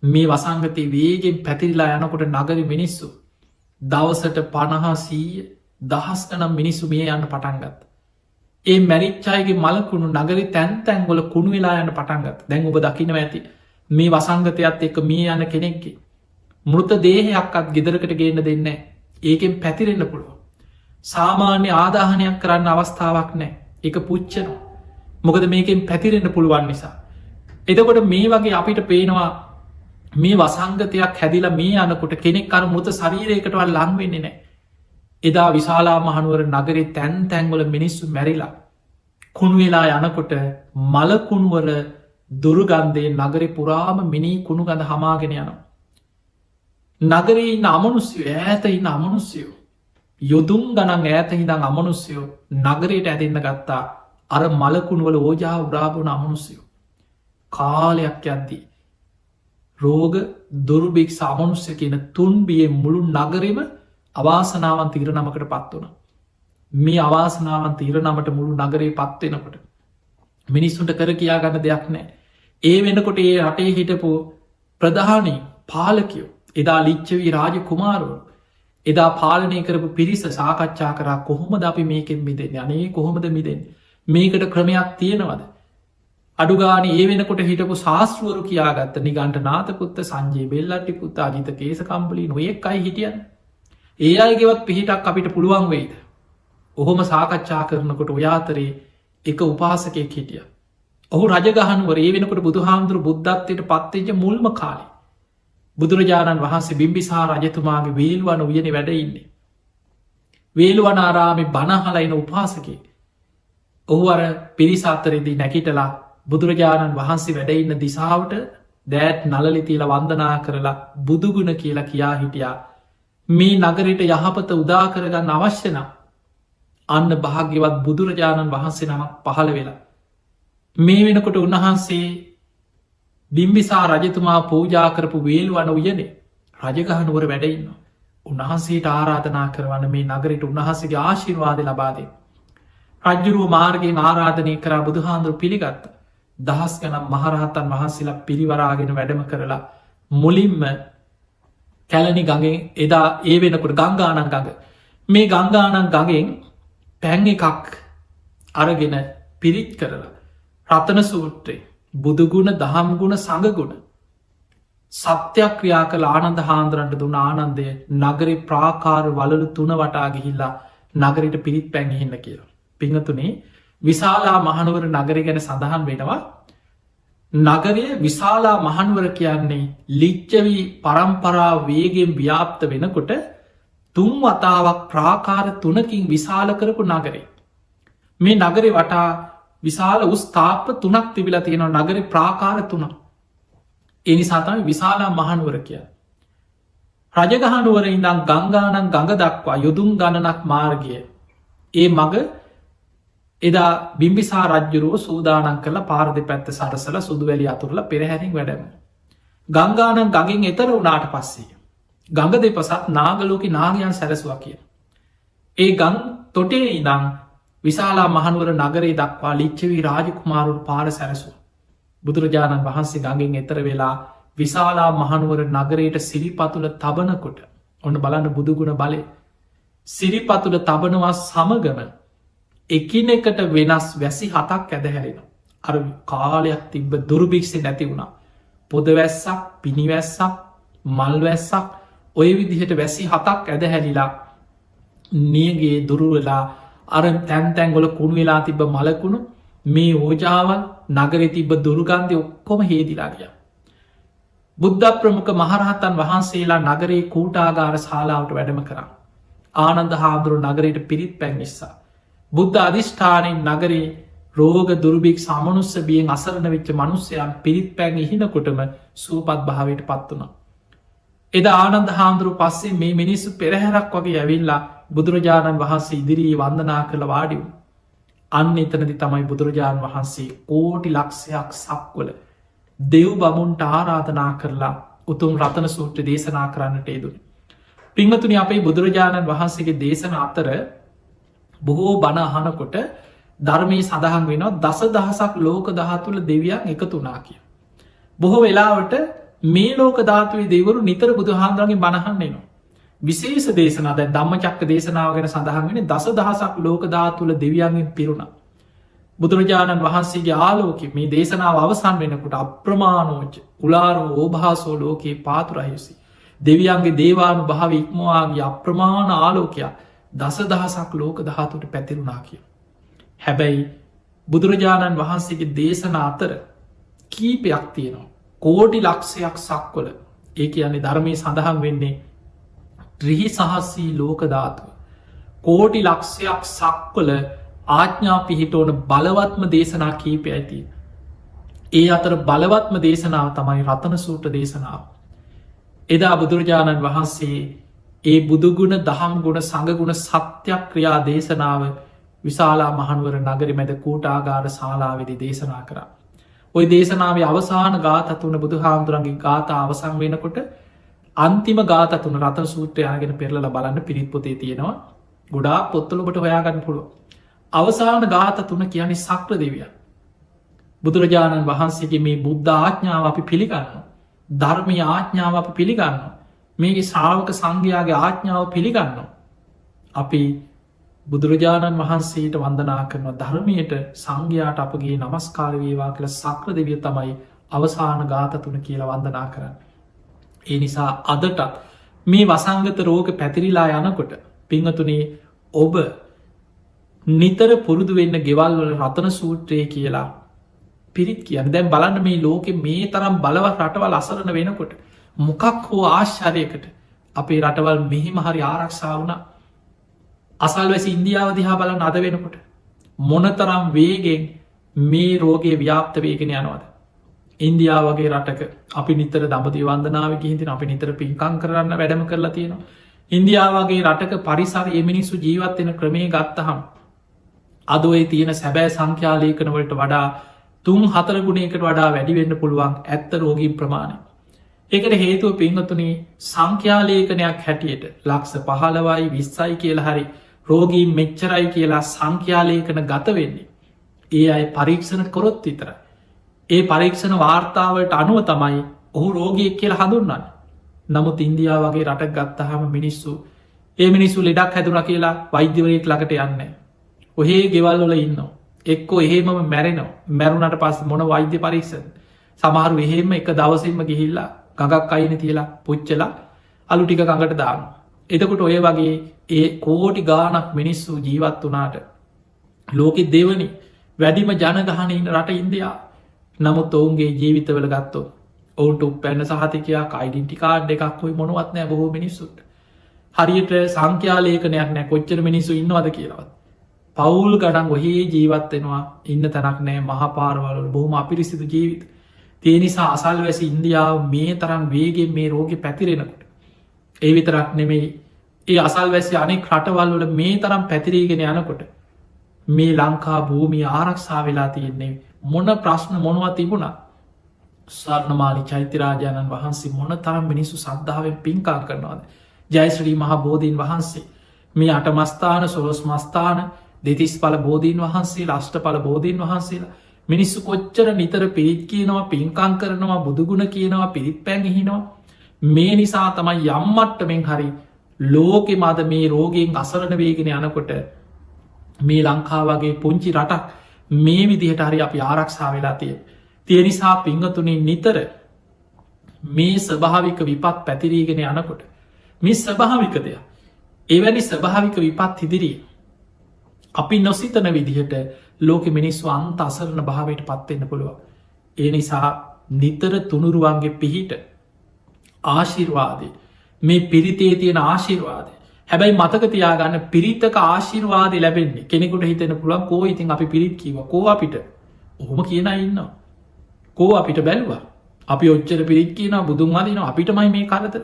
මේ වසංගතය වේගෙන් පැතිරිලා යනකොට නගර මිනිස්සු දවසට 50 දහස්කනම් මිනිස්සු මිය යන්න පටන්ගත්. ඒ මැරිච්චායගේ මලකුණු නගරි තැන් තැන්ගොල කුණු වෙලා යන්න පටන්ගත් දැන් ඔබ දකිනව ඇති මේ වසංගතයත් එක මිය යන කෙනෙක්කි. මෘත දේහයක්කත් ගෙදරකට ගේන්න දෙන්න ඒකෙන් පැතිරෙන්න පුළුව. සාමාන්‍ය ආදාහනයක් කරන්න අවස්ථාවක් නෑ එක පුච්චනවා. මොකද මේකෙන් පැතිරෙන්න පුළුවන් නිසා. එතකොට මේ වගේ අපිට පේනවා මේ වසංගතයක් හැදිලා මේ යනකොට කෙනෙක් අර මෘත ශරීරයකටවල් ලංවෙන්නේ නෑ. එදා විශාලා මහනුවර නගරේ තැන් තැන්වල මිනිස්සු මැරිලා කුණු වෙලා යනකොට මලකුණුවල දුරුගන්දේ නගරේ පුරාම මිනි කුණු ගඳ හමාගෙන යනවා. නගරේ ඉන්න අමනුස්්‍යයෝ ඈත ඉන්න අමනුස්්‍යයෝ යොදුම් ගනන් ඈත හිදං අමනුස්්‍යයෝ නගරයට ඇතින්න ගත්තා අර මලකුණුවල ඕජා උරාපුන අමනුස්්‍යයෝ. කාලයක් යද්දී. රෝග දුර්භික් සාමනුස්්‍ය කියන තුන්බිය මුළු නගරම අවාසනාවන් තීර නමකට පත් වන. මේ අවාසනාවන් තීර නමට මුළු නගරේ පත්වෙනකොට. මිනිස්සුන්ට කර කියා ගන්න දෙයක් නෑ. ඒ වෙනකොට ඒ රටේ හිටපු ප්‍රධානී පාලකයෝ එදා ලිච්චවී රාජ කුමාරුව එදා පාලනය කරපු පිරිස සාකච්ඡා කරා කොහොමද අපි මේකෙන් මිදෙන් අනේ කොහොමද මිදෙන් මේකට ක්‍රමයක් තියෙනවද. අඩුගාන ඒ වෙනකොට හිටපු ශාස්ෘවරු කියාගත්ත නිගන්ට නාතපුත්ත සංජයේ බෙල්ලටි පුත්තා අජිත කේසකම්පලි නොයෙක් අයි හිටියන්. ඒ අයගෙවත් පිහිටක් අපිට පුළුවන් වෙයිද. ඔහොම සාකච්ඡා කරනකොට ඔයාතරේ එක උපාසකයෙක් හිටිය. ඔහු රජගහනුවර ඒ වෙනකොට බුදු හාමුදුරු බුද්ධත්වයට පත්තේජ මුල්ම කාලි. බුදුරජාණන් වහන්සේ බිම්බිසාර රජතුමාගේ වේල්වන උයන වැඩ ඉන්නේ. වේල්වන ආරාමි බණහලයින උපාසකේ. ඔහු අර පිරිසාතරෙදී නැකිටලා බුදුරජාණන් වහන්සේ වැඩඉන්න දිසාාවට දෑත් නලලිතිීල වන්දනා කරලා බුදුගුණ කියලා කියා හිටියා. මේ නගරයට යහපත උදා කරගන්න අවශ්‍යන අන්න භාග්‍යවත් බුදුරජාණන් වහන්සේ නමක් පහළ වෙලා. මේ වෙනකොට උන්වහන්සේ බිම්බිසා රජතුමා පූජා කරපු වේල්වන උයනේ රජගහනුවර වැඩඉන්න. උන්වහන්සේට ආරාධනා කරවන්න මේ නගරට උන්වහන්සේගේ ආශිර්වාද ලබාදේ. රජ්ජුරුව මාර්ගයෙන් ආරාධනය කරා බුදුහාන්දුරු පිළිගත්ත. දහස් ගනම් මහරහතන් වහන්සේලා පිරිවරාගෙන වැඩම කරලා මුලින්ම කැලනි ගඟෙන් එදා ඒ වෙනකොට ගංගානන් ගඟ මේ ගංගානන් ගඟෙන් පැන් එකක් අරගෙන පිරිත් කරලා රතන සූත්‍රයේ බුදුගුණ දහම්ගුණ සඟගුණ සත්‍යක්‍රියා කළ ආනන්ද හාන්දුරන්ට දුන ආනන්දය නගරි ප්‍රාකාර වලලු තුන වටා ගිහිල්ලා නගරට පිරිත් පැන්ගහින්න කියලා. පිංහතුනේ විශාලා මහනුවර නගර ගැන සඳහන් වෙනවා. නගරය විශාලා මහනුවර කියන්නේ ලිච්චවී පරම්පරා වේගෙන් ව්‍යාප්ත වෙනකොට තුන් වතාවක් ප්‍රාකාර තුනකින් විශාල කරපු නගරේ. මේ නගරේ වටා විශාල උස්ථාප තුනක් තිබිලා තියෙනවා නගර ප්‍රාකාර තුනක්. එනිසාතම විශාලා මහනුවර කිය. රජගහනුවර ඉඳම් ගංගානන් ගඟ දක්වා යුදුම් ගණනක් මාර්ගය. ඒ මග එදා බිම්බිසා රජ්ජුරුව සූදානන් කළ පාරදි පැත්ත සරසල සුදුවැලි අතුරල පෙරහැරින් වැඩම. ගංගානන් ගඟින් එතර වනාට පස්සේ. ගඟ දෙපසත් නාගලෝක නාගයන් සැරසවා කිය. ඒ ගං තොටේ ඉදං විශාලා මහනුවර නගරේ දක්වා ලිච්චවී රාජකුමාරුට පාර සැරසු. බුදුරජාණන් වහන්සේ ගඟින් එතර වෙලා විශාලා මහනුවර නගරයට සිරිපතුල තබනකොට ඔන්න බලන්න බුදුගුණ බලය සිරිපතුල තබනවා සමගම එකිනෙකට වෙනස් වැසි හතක් ඇදහැරෙන. අර කාලයක් තිබ්බ දුර්භික්ෂි නැති වුණා. පොදවැස්සක් පිණිවැස්සක් මල්වැස්සක් ඔය විදිහට වැසි හතක් ඇදහැරිලා නියගේ දුරුවෙලා අර තැන්තැන්ගොල කුණු වෙලා තිබ මලකුණු මේ ඕජාවල් නගර තිබ දුරුගන්ධය ඔක්කොම හේදිලාගිය. බුද්ධ ප්‍රමුඛ මහරහතන් වහන්සේලා නගරේ කූටාගාර ශාලාවට වැඩම කරා. ආනන්ද හාමුදුරු නගරයට පිරිත් පැන් නිසා. බුද්ධ අධිෂ්ඨානයෙන් නගරේ රෝග දුර්භික් සමනුස්ස බියෙන් අසරණ වෙච්ච මනුස්සයන් පිරිත් පැන් ඉහිනකොටම සූපත් භාවයට පත් වුණ. එද ආනන්ද හාමුදුරු පස්සේ මේ මිනිස්සු පෙරහැරක් වගේ ඇවිල්ලා බුදුරජාණන් වහන්සේ ඉදිරී වන්දනා කළ වාඩිවු. අන්න එතනදි තමයි බුදුරජාණන් වහන්සේ කෝටි ලක්ෂයක් සක්වල දෙව් බමුන්ට ආරාධනා කරලා උතුම් රතන සූත්‍ර දේශනා කරන්නට ඒදුන. පිංහතුනි අපේ බුදුරජාණන් වහන්සේගේ දේශන අතර බොහෝ බණ අහනකොට ධර්මී සඳහන් වෙනවා දස දහසක් ලෝක දහතුළ දෙවියන් එකතුනා කිය. බොහෝ වෙලාවට මේ ලෝක ධාතුවේ දෙවරු නිතර බුදුහාන්දුරන්ගේ බණහන්නේනවා. විශේෂ දේශනා දැ ධම්ම චක්ක දේශනාව ගැන සඳහන් වෙන දස දහසක් ලෝක ධාතුළ දෙවියන්ගෙන් පිරුණ. බුදුරජාණන් වහන්සේගේ ආලෝක මේ දේශනාව අවසන් වෙනකොට අප්‍රමාණෝච උලාරෝ ඕභාසෝ ලෝකයේ පාතුරහිසි. දෙවියන්ගේ දේවානු භාව ඉක්මවාගේ අප්‍රමාණ ආලෝකයක් දස දහසක් ලෝක දහතුට පැතිරුණා කිය. හැබැයි බුදුරජාණන් වහන්සේගේ දේශන අතර කීපයක් තියෙනවා. කෝටි ලක්ෂයක් සක්වල ඒ කියන්නේ ධර්මය සඳහන් වෙන්නේ ත්‍රිහි සහස්සී ලෝක ධාතුව. කෝටි ලක්ෂයක් සක්වල ආඥා පිහිට ඕන බලවත්ම දේශනා කීපය ඇති. ඒ අතර බලවත්ම දේශනාව තමයි රතන සූට්‍ර දේශනාව. එදා බුදුරජාණන් වහන්සේ ඒ බුදුගුණ දහම් ගුණ සඟගුණ සත්‍යයක් ක්‍රියා දේශනාව විශාලා මහනුවර නගරි මැද කූටාගාර ශාලාවෙදි දේශනා කරා. ඔය දේශනාව අවසාන ගාතතුන බුදු හාමුදුරන්ගේ ගාතා අවසං වෙනකොට අන්තිම ගාතතුන රතන සූත්‍රයාගෙන පෙරල බලන්න පිරිත්පොතේ තියෙනවා ගොඩා පොත්තලොබට හොයාගන්න පුළුව. අවසාන ගාත තුන කියන්නේ සක්‍ර දෙවිය. බුදුරජාණන් වහන්සේගේ මේ බුද්ධ ආඥාව අපි පිළිගන්න. ධර්මය ආඥාව අපි පිළිගන්න. මේගේ ශ්‍රාවක සංඝයාගේ ආඥාව පිළිගන්න. අපි බුදුරජාණන් වහන්සේට වන්දනා කරන ධර්මයට සංඝයාට අපගේ නමස්කාර වේවා කළ සක්‍ර දෙවිය තමයි අවසාන ගාත තුන කියලා වන්දනා කරන්න. ඒ නිසා අදටත් මේ වසංගත රෝග පැතිරිලා යනකොට පිංහතුනේ ඔබ නිතර පුරුදු වෙන්න ගෙවල්වල රතන සූත්‍රය කියලා පිරිත් කියන්න දැන් බලන්න මේ ලෝකෙ මේ තරම් බලවත් රටවල් අසරණ වෙනකොට මොකක් හෝ ආශ්චර්යයකට අපේ රටවල් මෙහිම හරි ආරක්ෂා වුණ අසල්වැසි ඉන්දියාව දිහා බලන්න අද වෙනකොට මොනතරම් වේගෙන් මේ රෝගයේ ව්‍යාප්ත වේගෙන යනවද. ඉන්දියාවගේ රටක අපි නිතර දඹති වන්දනාව ගිහිතින් අපි නිතර පින්කං කරන්න වැඩම කරලා තියෙනවා. ඉන්දියාවගේ රටක පරිසර එමිනිස්සු ජීවත්වෙන ක්‍රමය ගත්තහම් අදඔය තියෙන සැබෑ සංඛ්‍යාලේකනවලට වඩා 3-4 ගුණයකට වඩා වැඩිවෙන්න පුළුවන් ඇත්ත රෝගී ප්‍රමාණය. ඒකට හේතුව පින්වතුනේ සංඛ්‍යාලේඛනයක් හැටියට ලක්ෂ 15යි 20යි කියලා හරි රෝගීන් මෙච්චරයි කියලා සංඛ්‍යාලේඛන ගත වෙන්නේ. ඒ අය පරීක්ෂණ කොරොත් විතරයි. ඒ පරීක්ෂණ වාර්තාවලට අනුව තමයි ඔහු රෝගියෙක් කියලා හඳුන්වන්නේ. නමුත් ඉන්දියාව වගේ රටක් ගත්තහම මිනිස්සු ඒ මිනිස්සු ලෙඩක් හැදුනා කියලා වෛද්‍යවරයෙක් ළඟට යන්නේ. ඔහේ ගෙවල් වල ඉන්නවා. එක්කෝ එහෙමම මැරෙනවා. මැරුණට පස්සේ මොන වෛද්‍ය පරීක්ෂණ? සමහරු එහෙම එක දවසින්ම ගිහිල්ලා ගඟක් අයිනේ තියලා පුච්චලා අලු ටික ගඟට දානවා. එතකොට ඔය වගේ ඒ කෝටි ගාණක් මිනිස්සු ජීවත් වුණාට ලෝකෙ දෙවනි වැඩිම ජනගහන ඉන්න රට ඉන්දියාව. නමුත් ඔවුන්ගේ ජීවිතවල ගත්තොත් ඔවුන්ට උපැන්න සහතිකයක් අයිඩෙන්ටි කාඩ් එකක් කොයි මොනවත් නෑ බොහෝ මිනිස්සුට. හරියට සංඛ්‍යාලේඛනයක් නෑ කොච්චර මිනිස්සු ඉන්නවද කියලාවත්. පවුල් ගඩන් ඔහේ ජීවත්වෙනවා ඉන්න තැනක් නෑ මහපාරවල බොහොම අපිරිසිදු ජීවිත. තිය නිසා අසල් වැසි ඉන්දියාව මේ තරම් වේගෙන් මේ රෝග පැතිරෙනකට. ඒ විතරක් නෙමෙයි ඒ අසල් වැසි අනෙක් රටවල්වල මේ තරම් පැතිරීගෙන යනකොට මේ ලංකා භූමි ආරක්ෂා වෙලා තියෙන්නේ මොන ප්‍රශ්න මොනවා තිබුණා. ස්වර්ණමාලි චෛත්‍යරාජාණන් වහන්සේ මොන තරම් මිනිස්සු සද්ධාවෙන් පින්කා කරනවාද. ජයශ්‍රී මහ බෝධීන් වහන්සේ මේ අටමස්ථාන සොළොස් මස්ථාන දෙතිස් පල බෝධීන් වහන්සේ ලාෂ්ටඵල බෝධීන් වහන්සේලා මිනිස්සු කොච්චර නිතර පිරිත් කියනවා පින්කං කරනවා බුදුගුණ කියනවා පිරිත් පැන්ගහිනවා. මේ නිසා තමයි යම්මට්ටමෙන් හරි ලෝකෙ මද මේ රෝගයෙන් අසරණ වේගෙන යනකොට මේ ලංකා වගේ පුංචි රටක් මේ විදිහට හරි අපි ආරක්ෂා වෙලා තිය. තිය නිසා පිංහතුනින් නිතර මේ ස්වභාවික විපත් පැතිරීගෙන යනකොට මේ ස්වභාවික දෙයක් එවැනි ස්වභාවික විපත් ඉදිරිය අපි නොසිතන විදිහට ලෝක මිනිස්ව අන්ත අසරණ භාවයට පත්වෙන්න පුළුව. ඒ නිසා නිතර තුනුරුවන්ගේ පිහිට ආශිර්වාදය මේ පිරිතේ තියෙන ආශිර්වාදය හැබැයි මතකතියාගන්න පිරිතක ආශිර්වාදය ලැබෙන්නේ කෙනෙකුට හිතෙන පුළන් කෝ ඉතින් අපි පිරිත් කීව කෝ අපිට ඔහොම කියන ඉන්න කෝ අපිට බැලවා අපි ඔච්චර පිරිත් කියන බුදුන් වදින අපිටමයි මේ කරතර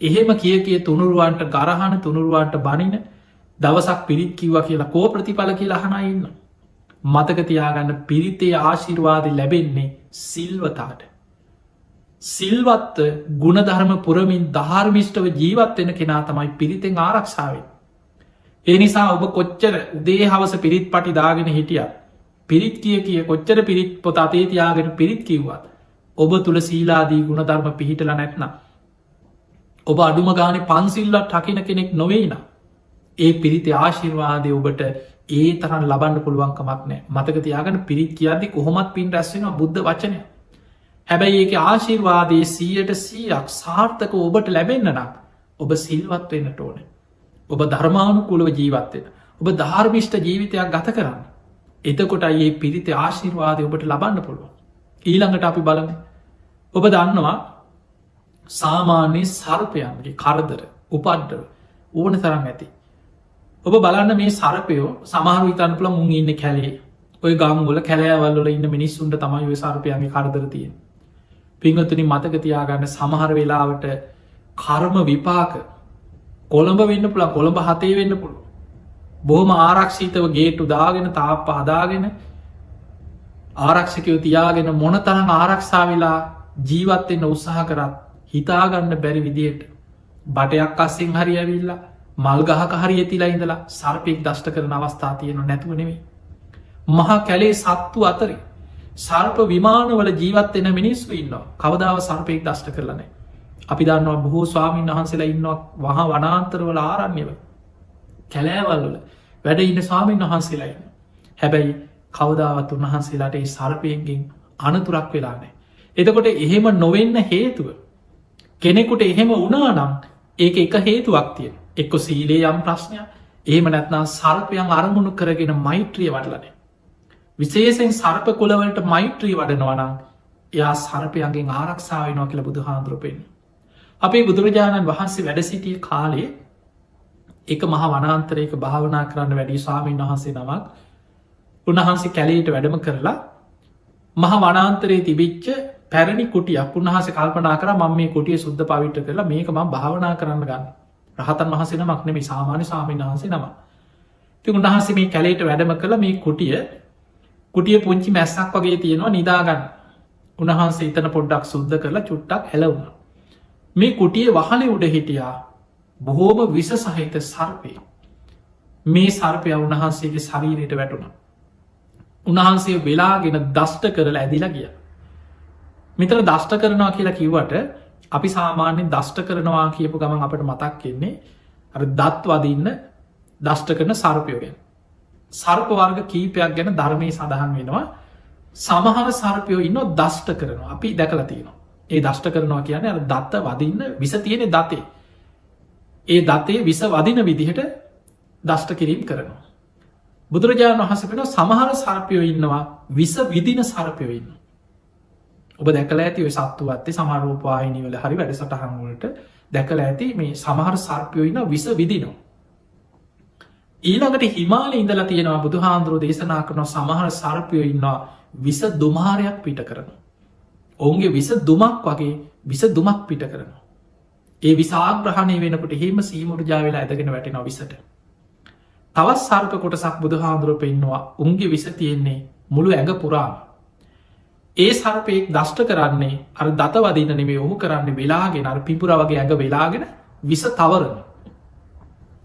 එහෙම කිය තුනුරුවන්ට ගරහන තුනුරුවන්ට බනින දවසක් පිරිත් කිව්ව කියලා කෝ ප්‍රතිඵල කියලා අහන ඉන්න. මතකතියාගන්න පිරිතේ ආශිර්වාද ලැබෙන්නේ සිල්වතාට. සිල්වත්ත ගුණධර්ම පුරමින් ධර්මිෂ්ටව ජීවත්වෙන කෙනා තමයි පිරිතෙන් ආරක්ෂාවෙන්. ඒ නිසා ඔබ කොච්චර උදේ හවස පිරිත් පටි දාගෙන හිටිය පිරිත් කිය කොච්චර පිරිත් පොත අතේතියාගෙන පිරිත් කිව්වත් ඔබ තුළ සීලාදී ගුණධර්ම පිහිටල නැත්නම්. ඔබ අඩුම ගාන පන්සිල්ලත් ටකින කෙනෙක් නොවෙයින. ඒ පිරිති ආශිර්වාදය ඔබට ඒ තරන් ලබන්න පුළුවන්කමක් නෑ මතකතියාගන පිරිත් කියද්දි කොහොමත් පින් රැස්සෙන බුද්ධ වචනය. හැබැයි ඒක ආශිර්වාදයේ 100% සාර්ථක ඔබට ලැබෙන්න්න නම් ඔබ සිල්වත් වෙන්නට ඕන. ඔබ ධර්මානුකුලව ජීවත්වෙන. ඔබ ධර්මිෂ්ට ජීවිතයක් ගත කරන්න. එතකොට ඒ පිරිති ආශිර්වාදය ඔබට ලබන්න පුළුව. ඊළඟට අපි බලම. ඔබ දන්නවා සාමාන්‍ය සර්පයන්ගේ කරදර උපඩ්ඩව ඕන තරම් ඇති. ඔබ බලන්න මේ සරපයෝ සමහරු ඉතන් පුළ මුන් ඉන්න කැලේ ඔය ගංගොල කැලෑවල්ල ඉන්න මිනිස්සුන්ට තමයි ඔය සර්පයන්ගේ කරදරතියෙන්. පිංගතුනි මතකතියාගන්න සමහර වෙලාවට කර්ම විපාක කොළඹ වෙන්න පුළ කොළඹ හතේ වෙන්න පුළුව. බොහොම ආරක්ෂීතව ගේටු දාගෙන තාප්ප හදාගෙන ආරක්ෂකයෝ තියාගෙන මොන තරන් ආරක්ෂා වෙලා ජීවත්වෙන්න උත්සාහ කරත් හිතාගන්න බැරි විදියට බටයක් අස්සෙන් හරි ඇවිල්ලා මල් ගහක හරි ඇතිලා ඉඳලා සර්පයෙක් දෂ්ට කරන අවස්ථා තියෙන නැතුව නෙවෙයි. මහා කැලේ සත්තු අතරි සර්ප විමානවල ජීවත්වෙන මිනිස්සු ඉන්නවා කවදාව සර්පයෙක් දෂ්ට කරලනෑ. අපි දන්නවා බොහෝ ස්වාමීන් වහන්සේලා ඉන්නවා වහ වනාන්තරවල ආරන්නේව කැලෑවල්වල වැඩ ඉන්න ස්වාමීන් වහන්සේලා ඉන්න. හැබැයි කවදාවත් උන්වහන්සේලාට ඒ සර්පයෙන්ගෙන් අනතුරක් වෙලානෑ. එතකොට එහෙම නොවෙන්න හේතුව කෙනෙකුට එහෙම වනානම් ඒක එක හේතුවක් තියෙන එක්ක සීලේ යම් ප්‍රශ්නයක් එහෙම නැත්නම් සර්පයන් අරමුණු කරගෙන මෛත්‍රිය වඩලනේ. විශේෂෙන් සර්ප කොළවලට මෛත්‍රී වඩනවනම් එයා සර්පයන්ගෙන් ආරක්ෂාවනවා කියල බුදු හාන්දුරපෙන්. අපේ බුදුරජාණන් වහන්සේ වැඩ සිටිය කාලේ එක මහ වනාන්තරයක භාවනා කරන්න වැඩි ස්වාමීන් වහන්සේ නමක් උන්වහන්සේ කැලේට වැඩම කරලා මහ වනාන්තරයේ තිබිච්ච පැරණි කුටියක් උන්වහන්සේ කල්පනා කර මම මේ කුටිය සුද්ධ පවිට්ට කරලා මේක මම භාවනා කරන්න ගන්න. රහතන් වහන්සේ නමක් නෙමෙයි සාමාන්‍ය ස්වාමීන් වහන්සේ නම. ඉතින් උන්වහන්සේ මේ කැලේට වැඩම කළා මේ කුටිය පුංචි මැස්සක් වගේ තියෙනවා නිදාගන්න. උන්වහන්සේ ඊතන පොඩ්ඩක් සුද්ධ කරලා චුට්ටක් ඇලවුණා. මේ කුටියේ වහලේ උඩ හිටියා බොහෝම විස සහිත සර්පයෙක්. මේ සර්පය උන්වහන්සේගේ ශරීරයට වැටුණා. උන්වහන්සේ වෙලාගෙන දෂ්ට කරලා ඇදිලා ගියා. මෙතන දෂ්ට කරනවා කියලා කිව්වට අපි සාමාන්‍යයෙන් දෂ්ට කරනවා කියපු ගමන් අපට මතක් වෙන්නේ අර දත් වදින්න දෂ්ට කරන සර්පයෝ ගැන. සර්ප වර්ග කීපයක් ගැන ධර්මයේ සඳහන් වෙනවා. සමහර සර්පයෝ ඉන්නවා දෂ්ට කරනවා. අපි දැකලා තියෙනවා. ඒ දෂ්ට කරනවා කියන්නේ අර දත්ත වදින්න විස තියෙන දතේ. ඒ දතේ විස වදින විදිහට දෂ්ට කිරීම කරනවා. බුදුරජාණන් වහන්සේ වෙන සමහර සර්පයෝ ඉන්නවා විස විදින සර්පයෝ ඉන්න. ඔබ දැකල ඇති ඔය සත්තුවත්තේ සමරූපවාහිනී වල හරි වැඩසටහන්වලට දැකල ඇති මේ සමහර සර්පයෝ ඉන්න විස විදිනවා. ඊළඟට හිමාලයේ ඉඳලා තියෙනවා බුදුහාඳුරෝ දේශනා කරන සමහර සර්පයෝ ඉන්නවා විස දුමාරයක් පිට කරනවා. ඔවුන්ගේ විස දුමක් වගේ විස දුමක් පිට කරනවා. ඒ විසාග්‍රහණය වෙනකොට එහෙම සීමුර්ජා වෙලා ඇදගෙන වැටෙනවා විසට. තවත් සර්ප කොටසක් බුදුහාඳුරෝ පෙන්නවා උන්ගේ විස තියෙන්නේ මුළු ඇඟ පුරාම. ඒ සර්පයෙක් දෂ්ට කරන්නේ අර දත වදින්න නෙමේ ඔහු කරන්න වෙලාගෙන අර පිපුර වගේ ඇඟ වෙලාගෙන විස තවරන.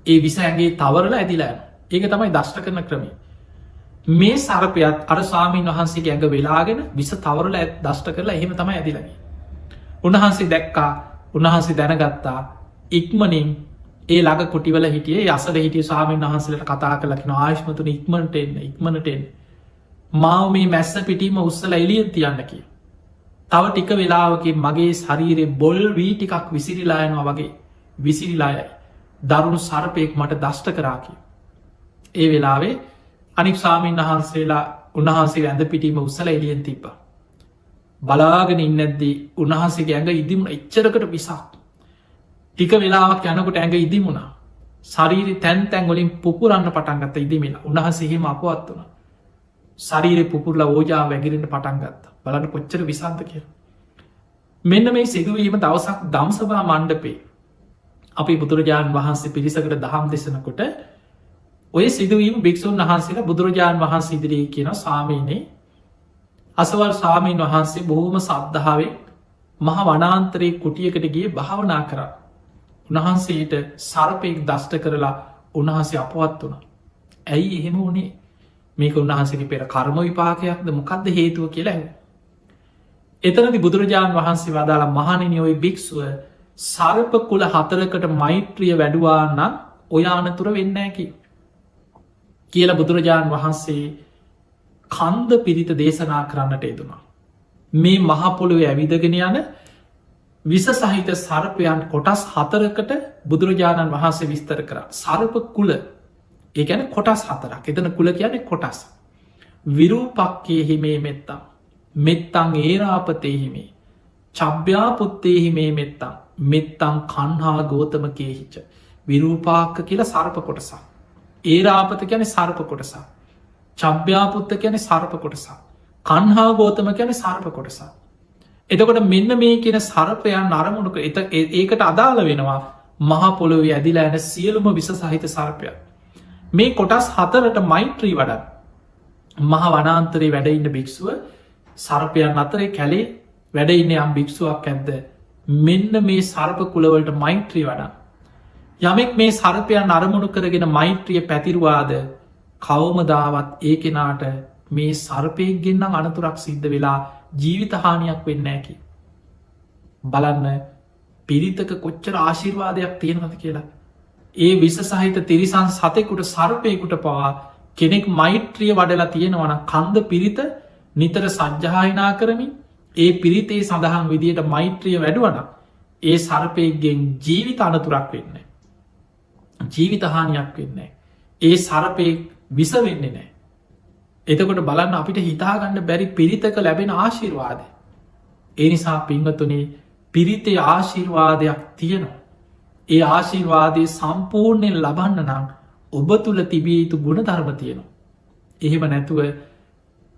ඒ විස ඇගේ තවරල ඇදිලා ඒක තමයි දෂ්ට කරන ක්‍රමේ. මේ සර්පයත් අර ස්වාමීන් වහන්සේ ඇඟ වෙලාගෙන විස තවරල දෂ්ට කරලා එහෙම තමයි ඇදිලගේ. උන්වහන්සේ දැක්කා උන්වහන්සේ දැනගත්තා ඉක්මනින් ඒ ළඟ කුටිවල හිටියේ අසල හිටිය ස්වාමීන් වහන්සේලට කතා කළකින ආයශ්මතුන ඉක්මනට එන්න මාව මේ මැස්ස පිටීම උත්සල එලියෙන් තියන්න කිය. තව ටික වෙලාවකින් මගේ ශරීරය බොල් වී ටිකක් විසිරිලායනවා වගේ විසිරිලායයි දරුණු සර්පයෙක් මට දෂ්ට කරාකි. ඒ වෙලාවේ අනික් ස්වාමීන් වහන්සේලා උන්වහන්සේ ඇඳ පිටීම උත්සල එලියෙන් තිබ්බ. බලාගෙන ඉන්නැද්දී උන්වහන්සේගේ ඇඟ ඉදිමුණ එච්චරකට විසක්. ටික වෙලාවක් යනකොට ඇඟ ඉදිමුණා. ශරීරි තැන් තැන්ගොලින් පුපුරන්න පටන්ගත්ත ඉදිමිලා උන්වහන්සේහෙම අපවත් වුණ. ශරීරය පුපුරලා ඕජා වැගිරෙන්ට පටන්ගත්ත බලන්න කොච්චර විසන්ත කිය. මෙන්න මේ සිදුවීම දවසක් දම්සභා මණ්ඩපේ අපි බුදුරජාණන් වහන්සේ පිරිසකට දහම් දෙසනකොට ඔය සිදුවීම භික්‍ෂූන් වහන්සේලා බුදුරජාණන් වහන්සේ ඉදිරී කියන සාමීනයේ අසවල් සාමීන් වහන්සේ බොහෝම සද්ධාවෙන් මහ වනාන්තරයේ කුටියකට ගිය භාවනා කර උන්වහන්සේට සර්පයෙක් දෂ්ට කරලා උන්වහන්සේ අපවත් වුණ. ඇයි එහෙම වනේ මේක උන්වහන්සේගේ පෙර කර්ම විපාකයක්ද මොකක්ද හේතුව කියලා ඇ. එතනදි බුදුරජාණන් වහන්සේ වදාලා මහණෙනි ඔය භික්‍ෂුව සර්ප කුල 4කට මෛත්‍රිය වැඩුවා නම් ඔයානතුර වෙන්න ඇකි. කියල බුදුරජාණන් වහන්සේ කන්ද පිරිත දේශනා කරන්නට යෙදුණා. මේ මහපොළොව ඇවිදගෙන යන විස සහිත සර්පයන් කොටස් 4කට බුදුරජාණන් වහන්සේ විස්තර කර සර්ප කුල ඒ ගැන කොටස් 4ක් එතන කුල කියන්නේ කොටස්. විරූපක්කයෙහිමේ මෙත්තා මෙත්තං ඒරාපතයෙහිමේ චබ්‍යාපුත්තයෙහිමේ මෙත්තා මෙත්තං කන්හා ගෝතමකයෙහිච්ච විරූපාක්ක කියලා සර්ප කොටසා. ඒරාපත ගැන සර්ප කොටසා. චබ්‍යාපුත්ත ගැන සර්ප කොටසා. කන්හා ගෝතම ගැන සර්ප කොටසා. එතකොට මෙන්න මේ කියන සර්පයන් අරමුණක ඒකට අදාළ වෙනවා මහපොළොව ඇදිලා ඇන සියලුම විස සහිත සර්පයක්. මේ කොටස් 4ට මෛත්‍රී වඩන් මහ වනාන්තරයේ වැඩඉන්න භික්‍ෂුව සර්පයන් අතරේ කැලේ වැඩඉන්න යම් භික්ෂුවක් ඇද්ද මෙන්න මේ සර්ප කුලවලට මෛත්‍රී වඩන්. යමෙක් මේ සර්පයන් අරමුණු කරගෙන මෛත්‍රිය පැතිරවාද කවමදාවත් ඒ කෙනාට මේ සර්පයක් ගෙන්න්නම් අනතුරක් සිද්ධ වෙලා ජීවිතහානියක් වෙන්න ඇකි. බලන්න පිරිතක කොච්චර ආශිර්වාදයක් තියෙනවද කියලා. ඒ විස සහිත තිරිසන් සතෙකුට සර්පයකුට පවා කෙනෙක් මෛත්‍රිය වඩලා තියෙනවන කන්ද පිරිත නිතර සජ්්‍යායනා කරමින් ඒ පිරිතේ සඳහන් විදියට මෛත්‍රිය වැඩුවන ඒ සර්පයක්ගෙන් ජීවිත අනතුරක් වෙන්න. ජීවිතහානියක් වෙන්න. ඒ සර්පයෙක් විස වෙන්නේ නෑ. එතකොට බලන්න අපිට හිතාගන්න බැරි පිරිතක ලැබෙන ආශිර්වාද. ඒ නිසා පිංහතුනේ පිරිතේ ආශිර්වාදයක් තියෙනවා. ඒ ආශිර්වාදය සම්පූර්ණයෙන් ලබන්න නම් ඔබ තුළ තිබිය යුතු ගුණ ධර්ම තියෙනවා. එහෙම නැතුව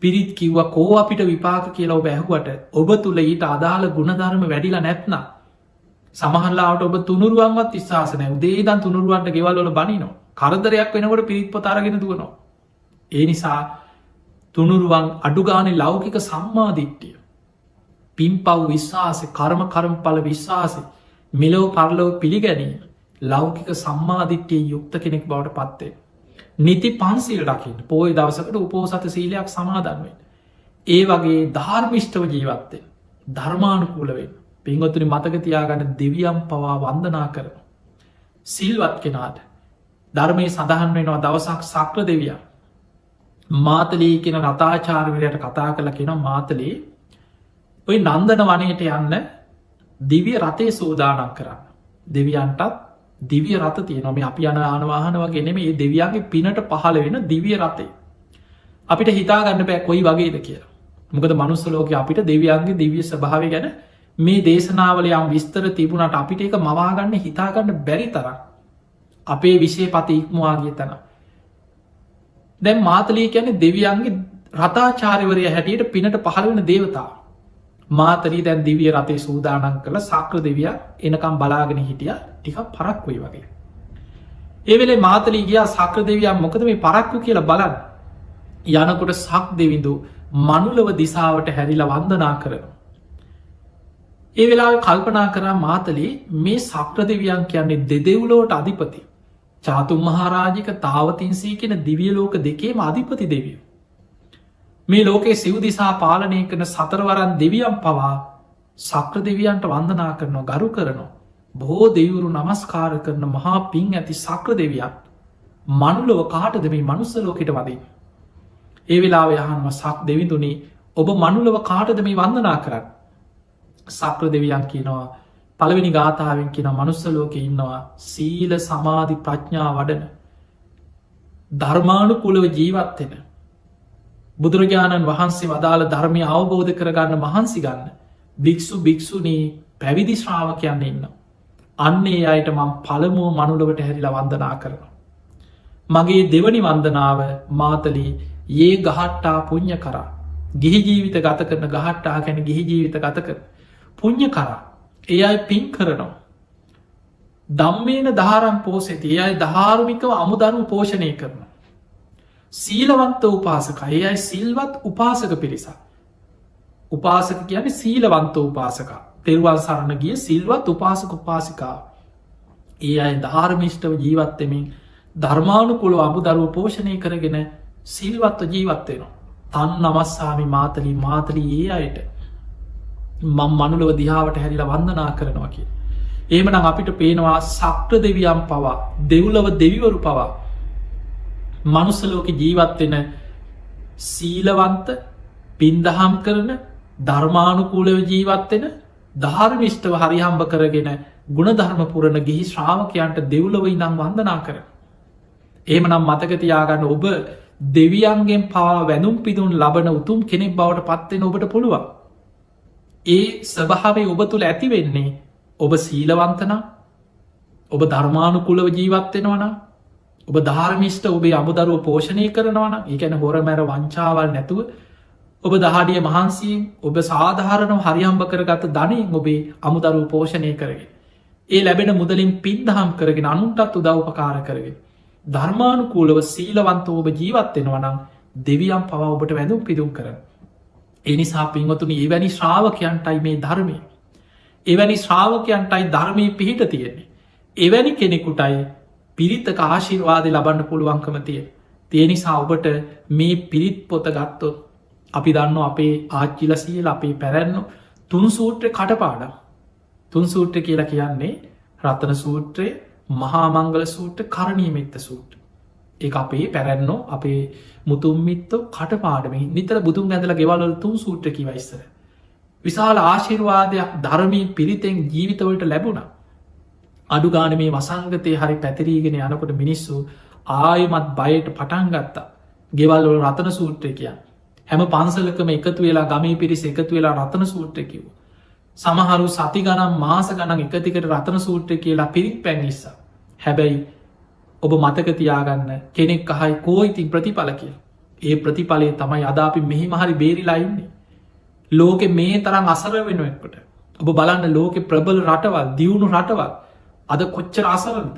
පිරිත් කිව්ව කෝ අපිට විපාක කියලා ඔබ ඇහුවට ඔබ තුළ ඊට අදාළ ගුණධර්ම වැඩිලා නැත්නම් සමහරලාට ඔබ තුනුරුවන්වත් විශ්වාසනය උදේදන් තුනුරුවන්ට ගෙවල්වල බනිනවා කරදරයක් වෙනකොට පිරිත් පොත අරගෙන දුවනවා. ඒ නිසා තුනුරුවන් අඩුගානේ ලෞකික සම්මාදිට්ඨිය පින්පව් විශ්වාසය කර්මඵල විශ්වාසය මෙලොව පරලොව පිළිගැනීම ලෞකික සම්මාදිට්ඨිය යුක්ත කෙනෙක් බවට පත්වේ. නිති පන්සිල් රකින්න පෝය දවසකට උපෝසත සීලයක් සමාදන්වෙන්. ඒ වගේ ධර්මිෂ්ටව ජීවත්තය ධර්මානුකූලවෙන් පින්ගොතුනි මතකතියාගන්න දෙවියම් පවා වන්දනා කරන. සිල්වත් කෙනාට ධර්මය සඳහන් වෙනවා දවසක් සක්‍ර දෙවිය මාතලී කෙන රතාචාර්වරයට කතා කළ කෙන මාතලේ ඔය නන්දන වනයට යන්න දිවිය රතේ සූදානක් කරන්න දෙවියන්ටත් දිවිය රත තියනොම අපි යන ආනවාහන වගේනෙම ඒ දෙවියන්ගේ පිනට පහළ වෙන දිවිය රතේ අපිට හිතාගන්න බෑ කොයි වගේද කියලා මොකද මනුස්සලෝක අපිට දෙවියන්ගේ දිවිය ස්භාව ගැන මේ දේශනාවලයම් විස්තර තිබුණට අපිට එක මවාගන්න හිතාගන්න බැරි තරම් අපේ විෂය පත ඉක්මවාගේ තන දැන් මාතලී කියන්නේ දෙවියන්ගේ රතාචාරිවරය හැටියට පිනට පහළ වෙන දේවතා මාතරී දැන් දිවිය රතේ සූදානන් කළ සක්‍ර දෙවිය එනකම් බලාගෙන හිටිය ටික පරක්වයි වගේ. ඒවෙලේ මාතලී ගියා සක්‍ර දෙවියන් මොකද මේ පරක්කු කියලා බලන්න යනකොට සක් දෙවිඳු මනුලව දිසාවට හැරිලා වන්දනා කරන. ඒ වෙලා කල්පනා කරා මාතලේ මේ සක්‍ර දෙවියන් කියන්නේ දෙදෙව්ලෝට අධිපති චාතුම් මහාරාජික තාවතින්සී කියෙන දිවියලෝක දෙකේම අධිපති දෙවිය. මේ ලෝකේ සිව්දිසා පාලනය කරන සතරවරන් දෙවියම් පවා සක්‍ර දෙවියන්ට වන්දනා කරනවා ගරු කරනවා. බොහෝ දෙවුරු නමස්කාර කරන මහා පින් ඇති සක්‍ර දෙවියන් මනුලොව කාටද මේ මනුස්සලෝකට වදී. ඒ වෙලා යහන්ව සක් දෙවිඳුනි ඔබ මනුලව කාටද මේ වන්දනා කරන්න. සක්‍ර දෙවියන් කියනවා පළවෙනි ගාථාවෙන් කියන මනුස්සලෝක ඉන්නවා සීල සමාධි ප්‍රඥා වඩන ධර්මානුකුලව ජීවත්වෙන බුදුරජාණන් වහන්සේ වදාළ ධර්මය අවබෝධ කරගන්න මහන්සි ගන්න භික්‍ෂු භික්‍ෂුණී පැවිදි ශ්‍රාවකයන්න ඉන්න. අන්නේ අයට මං පළමුුව මනුලවට හැරිලා වන්දනා කරනවා. මගේ දෙවනි වන්දනාව මාතලී ඒ ගහට්ටා පුං්ඥ කරා ගිහි ජීවිත ගත කරන ගහට්ටා ගැන ගිහි ජීවිත ගත කර පුං්ඥ කරා ඒ අයි පින් කරනවා. දම්මේන ධාරම් පෝසෙති ඒ අයි ධාර්මිකව අමුදරුව පෝෂණය කරන. සීලවන්ත උපාසක ඒ අයි සිල්වත් උපාසක පිරිසක්. උපාසක කියන සීලවන්ත උපාසක තෙරුවන් සරණ ගිය සිල්වත් උපාසක උපාසිකා. ඒ අයි ධාර්මිෂ්ටව ජීවත්තෙමින් ධර්මානුකුළු අමුදරුව පෝෂණය කරගෙන සිල්වත්ව ජීවත්වෙනවා. තන් නමස්සාමි මාතලී මාතලී ඒ අයට මං මනුලව දිහාවට හැරිලා වන්දනා කරනවා කිය. ඒමනම් අපිට පේනවා සක්‍ර දෙවියම් පවා දෙව්ලව දෙවිවරු පවා මනුස්සලෝක ජීවත්වෙන සීලවන්ත පින්දහම් කරන ධර්මානුකූලව ජීවත්වෙන ධාර්මිෂ්ටව හරිහම්බ කරගෙන ගුණධර්මපුරණ ගිහි ශ්‍රාවකයන්ට දෙව්ලව ඉනම් වන්දනා කර. ඒමනම් මතකතියාගන්න ඔබ දෙවියන්ගෙන් පවා වැනුම් පිදුන් ලබන උතුම් කෙනෙක් බවට පත්වෙන ඔබට පුළුවන්. ඒ ස්වභාවේ ඔබ තුළ ඇති වෙන්නේ ඔබ සීලවන්තන ඔබ ධර්මානුකුලව ජීවත්වෙනවන ඔබ ධර්මිෂ්ට ඔබේ අමුදරුව පෝෂණය කරනවන ඒැන හොර මැර වංචාවල් නැතුව ඔබ දහඩිය මහන්සී ඔබ සාධාරණව හරිහම්බ කරගත ධනයෙන් ඔබේ අමුදරුව පෝෂණය කරගෙන. ඒ ලැබෙන මුදලින් පින්දහම් කරගෙන අනුන්ටත් උදව්පකාර කරගෙන. ධර්මානුකූලව සීලවන්ත ඔබ ජීවත්වෙනවනම් දෙවියම් පවා ඔබට වැඳුම් පිදුම් කරන. එනිසා පින්වතුනි එවැනි ශ්‍රාවකයන්ටයි මේ ධර්මය. එවැනි ශ්‍රාවකයන්ටයි ධර්මය පිහිට තියෙන්නේ. එවැනි කෙනෙකුටයි පිරිත්තක ආශිර්වාද ලබන්න පුළුවන්කම තිය. තියනිසා ඔබට මේ පිරිත් පොත ගත්තොත් අපි දන්න අපේ ආච්චිලසියල අපේ පැරැන්න තුන් සූත්‍ර කටපාඩම්. තුන් සූත්‍ර කියලා කියන්නේ රතන සූත්‍රය මහාමංගල සූට්‍ර කරණීමෙත්ත සූට්‍ර. ඒ අපේ පැරැන්නෝ අපේ මුතුම්මිත්තෝ කටපාඩම නිතර බුදුන් ඇඳල ගෙවල්ල තුන් සූට්‍රකි වයිස්සර. විශාල ආශිර්වාදයක් ධර්මී පිරිතෙන් ජීවිතවලට ලැබුණ. අඩුගාන මේ වසංගතය හරි පැතිරීගෙන යනකොට මිනිස්සු ආයමත් බයට පටන් ගත්තා. ගෙවල්වල රතන සූට්‍රය කියන්න. හැම පන්සලකම එකතු වෙලා ගමේ පිරිස එකතු වෙලා රතන සූට්‍ර කිව්. සමහරු සති ගනම් මාස ගණන් එකතිකට රතන සූත්‍රය කියලා පිරිත් පැනිස්සා. හැබැයි ඔබ මතකතියාගන්න කෙනෙක් අහයි කෝයිතින් ප්‍රතිඵල කිය. ඒ ප්‍රතිඵලය තමයි අදාපි මෙහි මහරි බේරිලාඉන්නේ. ලෝකෙ මේ තරම් අසර වෙනුවෙක්කොට. ඔබ බලන්න ලෝකෙ ප්‍රබල රටවල් දියුණු රටවල් අද කොච්චර අසරද.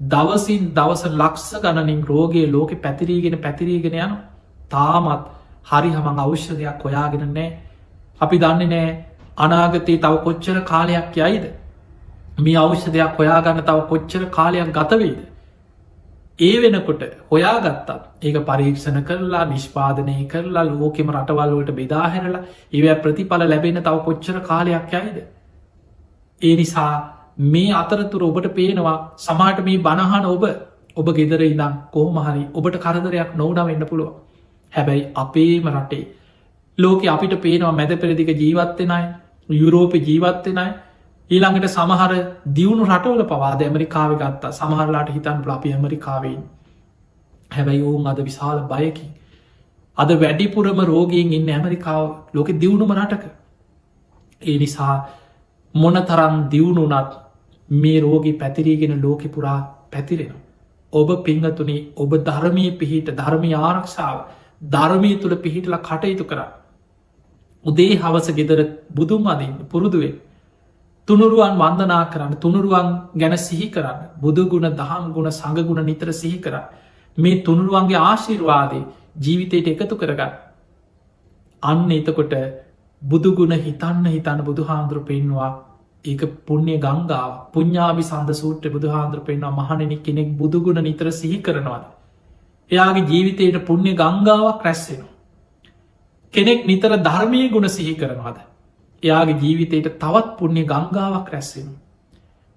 දවසින් දවස ලක්ෂ ගණනින් රෝගයේ ලෝකෙ පැතිරීගෙන යන තාමත් හරි හමං අවශ්‍යදයක් හොයාගෙන නෑ. අපි දන්නේ නෑ අනාගතයේ තව කොච්චර කාලයක් යයිද. මේ අවශ්‍යදයක් හොයාගන්න තව කොච්චර කාලයක් ගතවේද. ඒ වෙනකොට හොයාගත්තත් ඒක පරීක්ෂණ කරලා නිෂ්පාදනය කරලා ලෝකෙම රටවල්ලට බෙදාහැරලා ඒවැ ප්‍රතිඵල ලැබෙන තව කොච්චර කාලයක් යයිද. ඒ නිසා මේ අතරතුර ඔබට පේනවා සමාට මේ බණහන ඔබ ගෙදර ඉදම් කොහොමහරි ඔබට කරදරයක් නොවන වෙන්න පුළුව. හැබැයි අපේම රටේ ලෝක අපිට පේනවා මැද පෙරදික ජීවත්වෙනයි යුරෝපය ජීවත්වෙනයි ඊළඟට සමහර දියුණු රටවල පවාද ඇමරිකාව ගත්තා සමහරලාට හිතන් ප්ලාපි ඇමරිකාවෙන් හැබැයි ඔවුන් අද විශාල බයකින් අද වැඩිපුරම රෝගයෙන් ඉන්න ඇමරිකාව ලෝක දියුණුම රටක. ඒ නිසා මොන තරම් දියුණුනත් මේ රෝගී පැතිරීගෙන ලෝකෙ පුරා පැතිරෙන. ඔබ පිංහතුනේ ඔබ ධර්මී පිහිට ධර්මී ආරක්ෂාව ධර්මී තුළ පිහිටල කටයුතු කර. උදේ හවස ගෙදර බුදුන් අදින්න පුරුදුවෙන්. තුනුරුවන් වන්දනා කරන්න තුනුරුවන් ගැන සිහි කරන්න බුදුගුණ දහම් ගුණ සඟගුණ නිතර සිහි කර මේ තුනුරුවන්ගේ ආශිර්වාදය ජීවිතයට එකතු කරගන්න. අන්න එතකොට බුදුගුණ හිතන්න බුදු හාන්දුරු පෙන්වා ඒක පුුණ්‍ය ගංගාව පුඥාවි සඳ සූට්‍ර බුදු හාන්දුර පෙන්වා මහණනි කෙනෙක් බුදුගුණ නිතර සිහි කරනවද. එයාගේ ජීවිතයට පුුණ්‍ය ගංගාවක් රැස්සෙනවා. කෙනෙක් නිතර ධර්මය ගුණ සිහි කරනවාද. එයාගේ ජීවිතයට තවත් පුුණ්‍ය ගංගාවක් රැස්සෙන.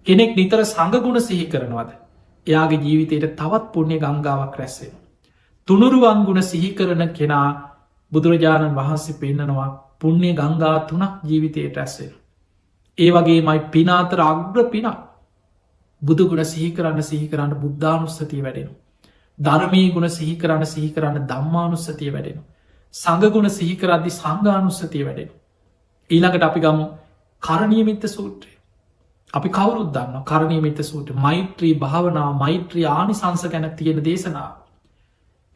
කෙනෙක් නිතර සඟගුණ සිහි කරනවද. එයාගේ ජීවිතයට තවත් පුුණ්‍ය ගංගාවක් රැස්සෙන. තුනුරුවන් ගුණ සිහි කරන කෙනා බුදුරජාණන් වහන්සේ පෙන්නනවා පුුණ්‍ය ගංගා තුනක් ජීවිතයට රැස්සෙන. ඒ වගේ මයි පිනාතර අග්‍ර පිනා බුදුගුණ සිහිකරන්න බුද්ධානුස්සතිය වැඩෙන. ධර්මී ගුණ සිහිකරන්න දම්මානුස්සතිය වැඩෙන. සඟගුණ සිහිකරද්දි සංගානුස්සතිය වැඩෙන. ඊළඟට අපි ගමු කරණීයමිත්ත සූත්‍රය. අපි කවුරුත් දන්න කරණීයමිත්ත සූත්‍ර මෛත්‍රී භාවනාව මෛත්‍රී ආනිසංස ගැන තියෙන දේශනාව.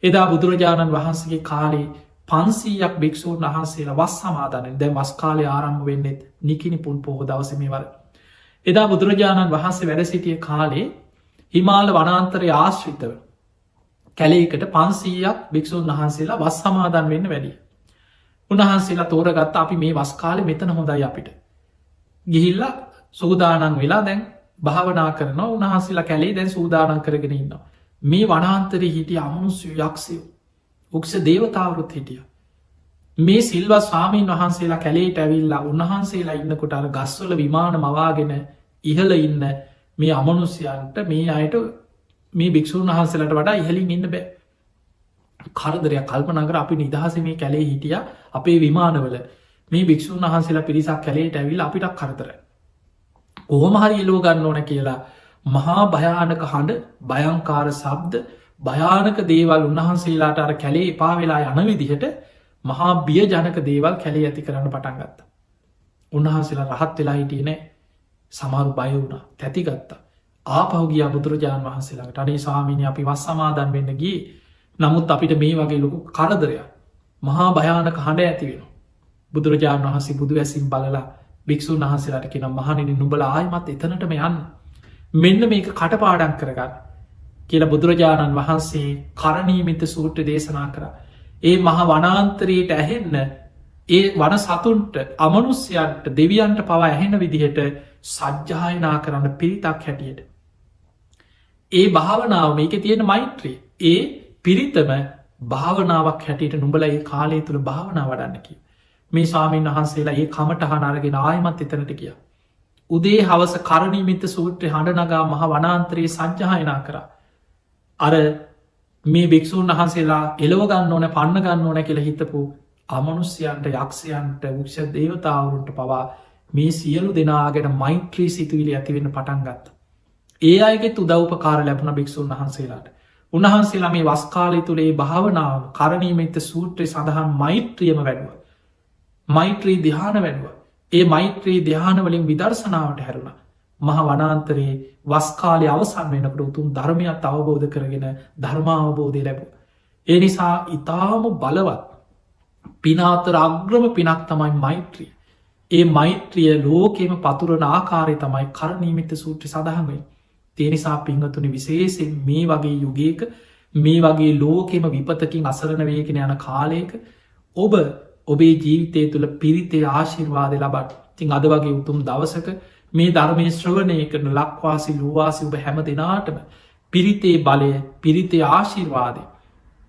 එදා බුදුරජාණන් වහන්සේගේ කාලේ 500ක් භික්ෂූන් වහන්සේලා වස් සමාදානෙන් දැන් වස් කාලේ ආරම්භ වෙන්නෙත් නිකිණි පුන් පොහෝ දවසේ මේ වර. එදා බුදුරජාණන් වහන්සේ වැඩ සිටිය කාලේ හිමාල වනාන්තරය ආශ්‍රිතව කැලේකට 500ක් භික්ෂූන් වහන්සේලා වස් සමාදන් වෙන්න වැඩිය. උන්වහන්සේලා තෝරගත්ත අපි මේ වස් කාලේ මෙතන හොඳයි අපිට. ගිහිල්ලා සූදානන් වෙලා දැන් භාවනා කරන උන්වහන්සේලා කැලේ දැන් සූදානන් කරගෙන ඉන්නවා. මේ වනාන්තරය හිටිය අමනුස්්‍ය යක්ෂයෝ උක්ෂ දේවතාවරුත් හිටිය. මේ සිල්ව ස්වාමීන් වහන්සේලා කැලේට ඇවිල්ලා උන්වහන්සේලා ඉන්නකොට අර ගස්වල විමාන මවාගෙන ඉහල ඉන්න මේ අමනුස්්‍යයන්ට මේ අයට මේ භික්‍ෂූන් වහන්සේලට වඩා ඉහලින් ඉන්න බෑ. කරදරයක් කල්පනගර අපි නිදහස මේ කැලේ හිටිය අපේ විමානවල මේ භික්‍ෂූන් වහන්සේලා පිරිසක් කැලේට ඇවිල් අපිටක් කරදර. කොහොමහරි එලෝ ගන්න ඕන කියලා මහා භයානක හඬ භයංකාර සබ්ද භයානක දේවල් උන්වහන්සේලාට අර කැලේ එපා වෙලා යන විදිහට මහා බිය ජනක දේවල් කැලේ ඇති කරන්න පටන් ගත්ත. උන්වහන්සේලා රහත් වෙලා හිටිය නෑ සමරු බය වුණ තැතිගත්තා. ආපහුගිය බුදුරජාණන් වහන්සේලාට අනේ ස්වාමීනි අපි වස් සමාදන් වෙන්න ගිය නමුත් අපිට මේ වගේ ලොකු කරදරයක් මහා භයානක හඬ ඇති වෙන. බුදුරජාණන් වහන්සේ බුදු ඇසින් බලලා භික්‍ෂූන් වහන්සේලාට කෙන මහනිනි නුබල ආයමත් එතනටම යන්න මෙන්න මේක කටපාඩන් කරගන්න කියලා බුදුරජාණන් වහන්සේ කරණීයමිත සූත්‍ර දේශනා කර. ඒ මහ වනාන්තරයට ඇහෙන්න ඒ වන සතුන්ට අමනුස්්‍යයන්ට දෙවියන්ට පවා ඇහෙන විදිහට සජ්්‍යායනා කරන්න පිරිතක් හැටියට. ඒ භාවනාව මේක තියෙන මෛත්‍රී ඒ පිරිතම භාවනාවක් හැටියට නුඹල ඒ කාලය තුළ භාවනා වඩන්නකි. මේ ස්වාමීන් වහන්සේලා ඒ කමට හනරගෙන ආයමත් එතනට කිය. උදේ හවස කරණීමිත සූත්‍රය හඬනගා මහ වනාන්තරයේ සංජායනා කර. අර මේ භික්‍ෂූන් වහන්සේලා එලවගන්න ඕන පන්න ගන්න ඕන කියල හිතපු අමනුස්්‍යයන්ට යක්ෂයන්ට උක්ෂ දේවතාවරුන්ට පවා මේ සියලු දෙනාගෙන මෛත්‍රී සිතුවිලි ඇතිවෙන්න පටන් ගත්ත. ඒ අයගේ උදව්පකාර ලැබුණ භික්‍ෂූන් වහන්සේලාට. උන්වහන්සේලා මේ වස්කාලය තුළේ භාවනාව කරණීමත සූත්‍රය සඳහන් මෛත්‍රියම වැඩුව. මෛත්‍රී දිහාන වැඩුව. ඒ මෛත්‍රී ධ්‍යානවලින් විදර්ශනාවට හැරුණ මහ වනාන්තරයේ වස්කාලය අවසන් වෙනකට උතුම් ධර්මයක් අවබෝධ කරගෙන ධර්මාවබෝධය ලැබු. ඒ නිසා ඉතාම බලවත් පිනාතර අග්‍රම පිනක් තමයි මෛත්‍රිය. ඒ මෛත්‍රිය ලෝකෙම පතුරන ආකාරය තමයි කරණීමිත සූත්‍ර සඳහන්වේ. තේනිසා පිංහතුනි විශේෂෙන් මේ වගේ යුගයක මේ වගේ ලෝකෙම විපතකින් අසරණ වේගෙන යන කාලයක ඔබ ඔබේ ජීවිතය තුළ පිරිතේ ආශිර්වාද ලබත් තින් අද වගේ උතුම් දවසක මේ ධර්මය ශ්‍රවණය කරන ලක්වාසි ලූවාසි ඔබ හැම දෙනාටම පිරිතේ බලය පිරිතේ ආශිර්වාදය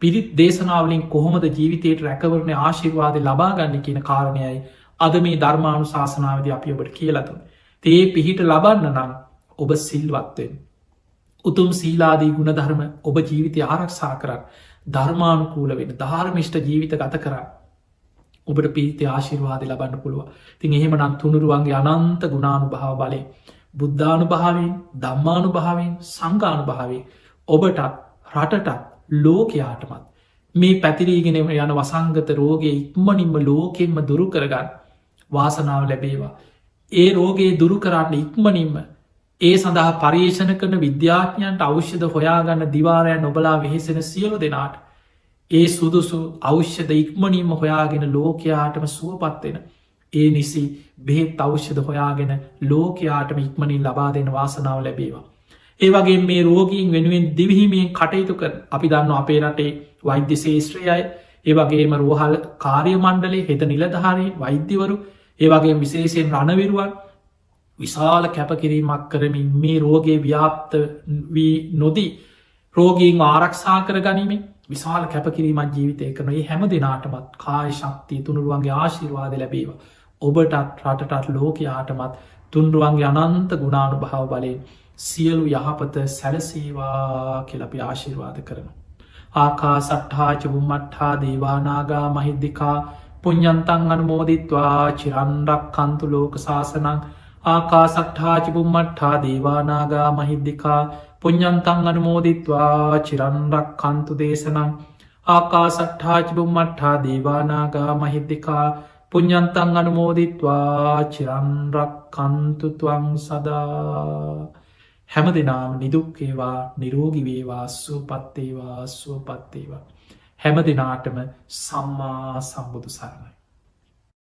පිරිත් දේශනාවලින් කොහොමද ජීවිතයට රැකවරණ ආශිර්වාද ලබාගන්න කියන කාරණයයි අද මේ ධර්මානු ශාසනාවද අපි ඔබට කියලතුන්. තේ පිහිට ලබන්න නම් ඔබ සිල්වත්වෙන්. උතුම් සීලාදී ගුණධර්ම ඔබ ජීවිතය ආරක්ෂා කරන්න ධර්මානුකූල වෙන ධර්මිෂ්ට ජීවිත ගත කරන්න. ඔබට පීතය ආශිර්වාද ලබන්න පුළුව. තින් එහෙම නම් තුනුරුවන්ගේ අනන්ත ගුණානු භාව බලය බුද්ධානු භාවෙන් දම්මානු භාවෙන් සංගානු භාවේ ඔබටත් රටටත් ලෝකයාටමත් මේ පැතිරීගෙන යන වසංගත රෝගයේ ඉක්මනින්ම ලෝකෙන්ම දුරු කරගන්න වාසනාව ලැබේවා. ඒ රෝගයේ දුරු කරන්න ඉක්මනින්ම ඒ සඳහා පර්යේෂණ කරන විද්‍යාඥයන්ට අවෂ්‍යද හොයාගන්න දිවාරයන් නොබලා වෙහෙසෙන සියලු දෙනාට ඒ සුදුසු අවෂ්‍යද ඉක්මනින්ම හොයාගෙන ලෝකයාටම සුවපත්වෙන. ඒ නිසි බෙහෙත් අවෂ්‍යද හොයාගෙන ලෝකයාටම ඉක්මනින් ලබා දෙන වාසනාව ලැබේවා. ඒ වගේ මේ රෝගීන් වෙනුවෙන් දිවිහිමියෙන් කටයුතු කර අපි දන්න අපේ රටේ වෛද්‍ය ශේෂත්‍රයයි ඒ වගේම රෝහල් කාර්ය මණ්ඩලේ හෙත නිලධාරී වෛද්‍යවරු ඒ වගේ විශේෂයෙන් රණවිරුවන් විශාල කැපකිරීමක් කරමින් මේ රෝගයේ ව්‍යාප්ත වී නොදී රෝගීන් ආරක්ෂා කර ගනිමින් විශාල කැපකිරීමත් ජීවිතය කරන ඒ හැම දෙනාටමත් කාය ශක්තිය තුනුරුවන්ගේ ආශිර්වාද ලැබේවා. ඔබටත් රටටත් ලෝකයාටමත් තුන්රුවන්ගේ අනන්ත ගුණානු භාව බලයෙන් සියලු යහපත සැලසේවා කියලපි ආශිර්වාද කරන. ආකා සට්හාච බුම්මට්හා දේවානාගා මහිද්දිකා පුඤ්ඥන්තන් අනුමෝදිත්වා චිරන්ඩක් කන්තු ලෝක ශාසනං ආකා සට්හාච බුම්මට්හා දේවානාගා මහිද්දිකා පුඤ්ඥන්තන් අනුමෝදිත්වා චිරන්ඩක් කන්තු දේශනං ආකා සට්හාච බුම්මට්හා දේවානාගා මහිද්දිකා පුඤ්ඥන්තන් අනුමෝදිත්වා චිරන්ඩක් කන්තුතුවං සදා හැම දෙනාම නිදුක්කේවා නිරෝගිවේවා සුවපත්තේවා සුවපත්තේවා හැම දෙනාටම සම්මා සම්බුදු සරණයි.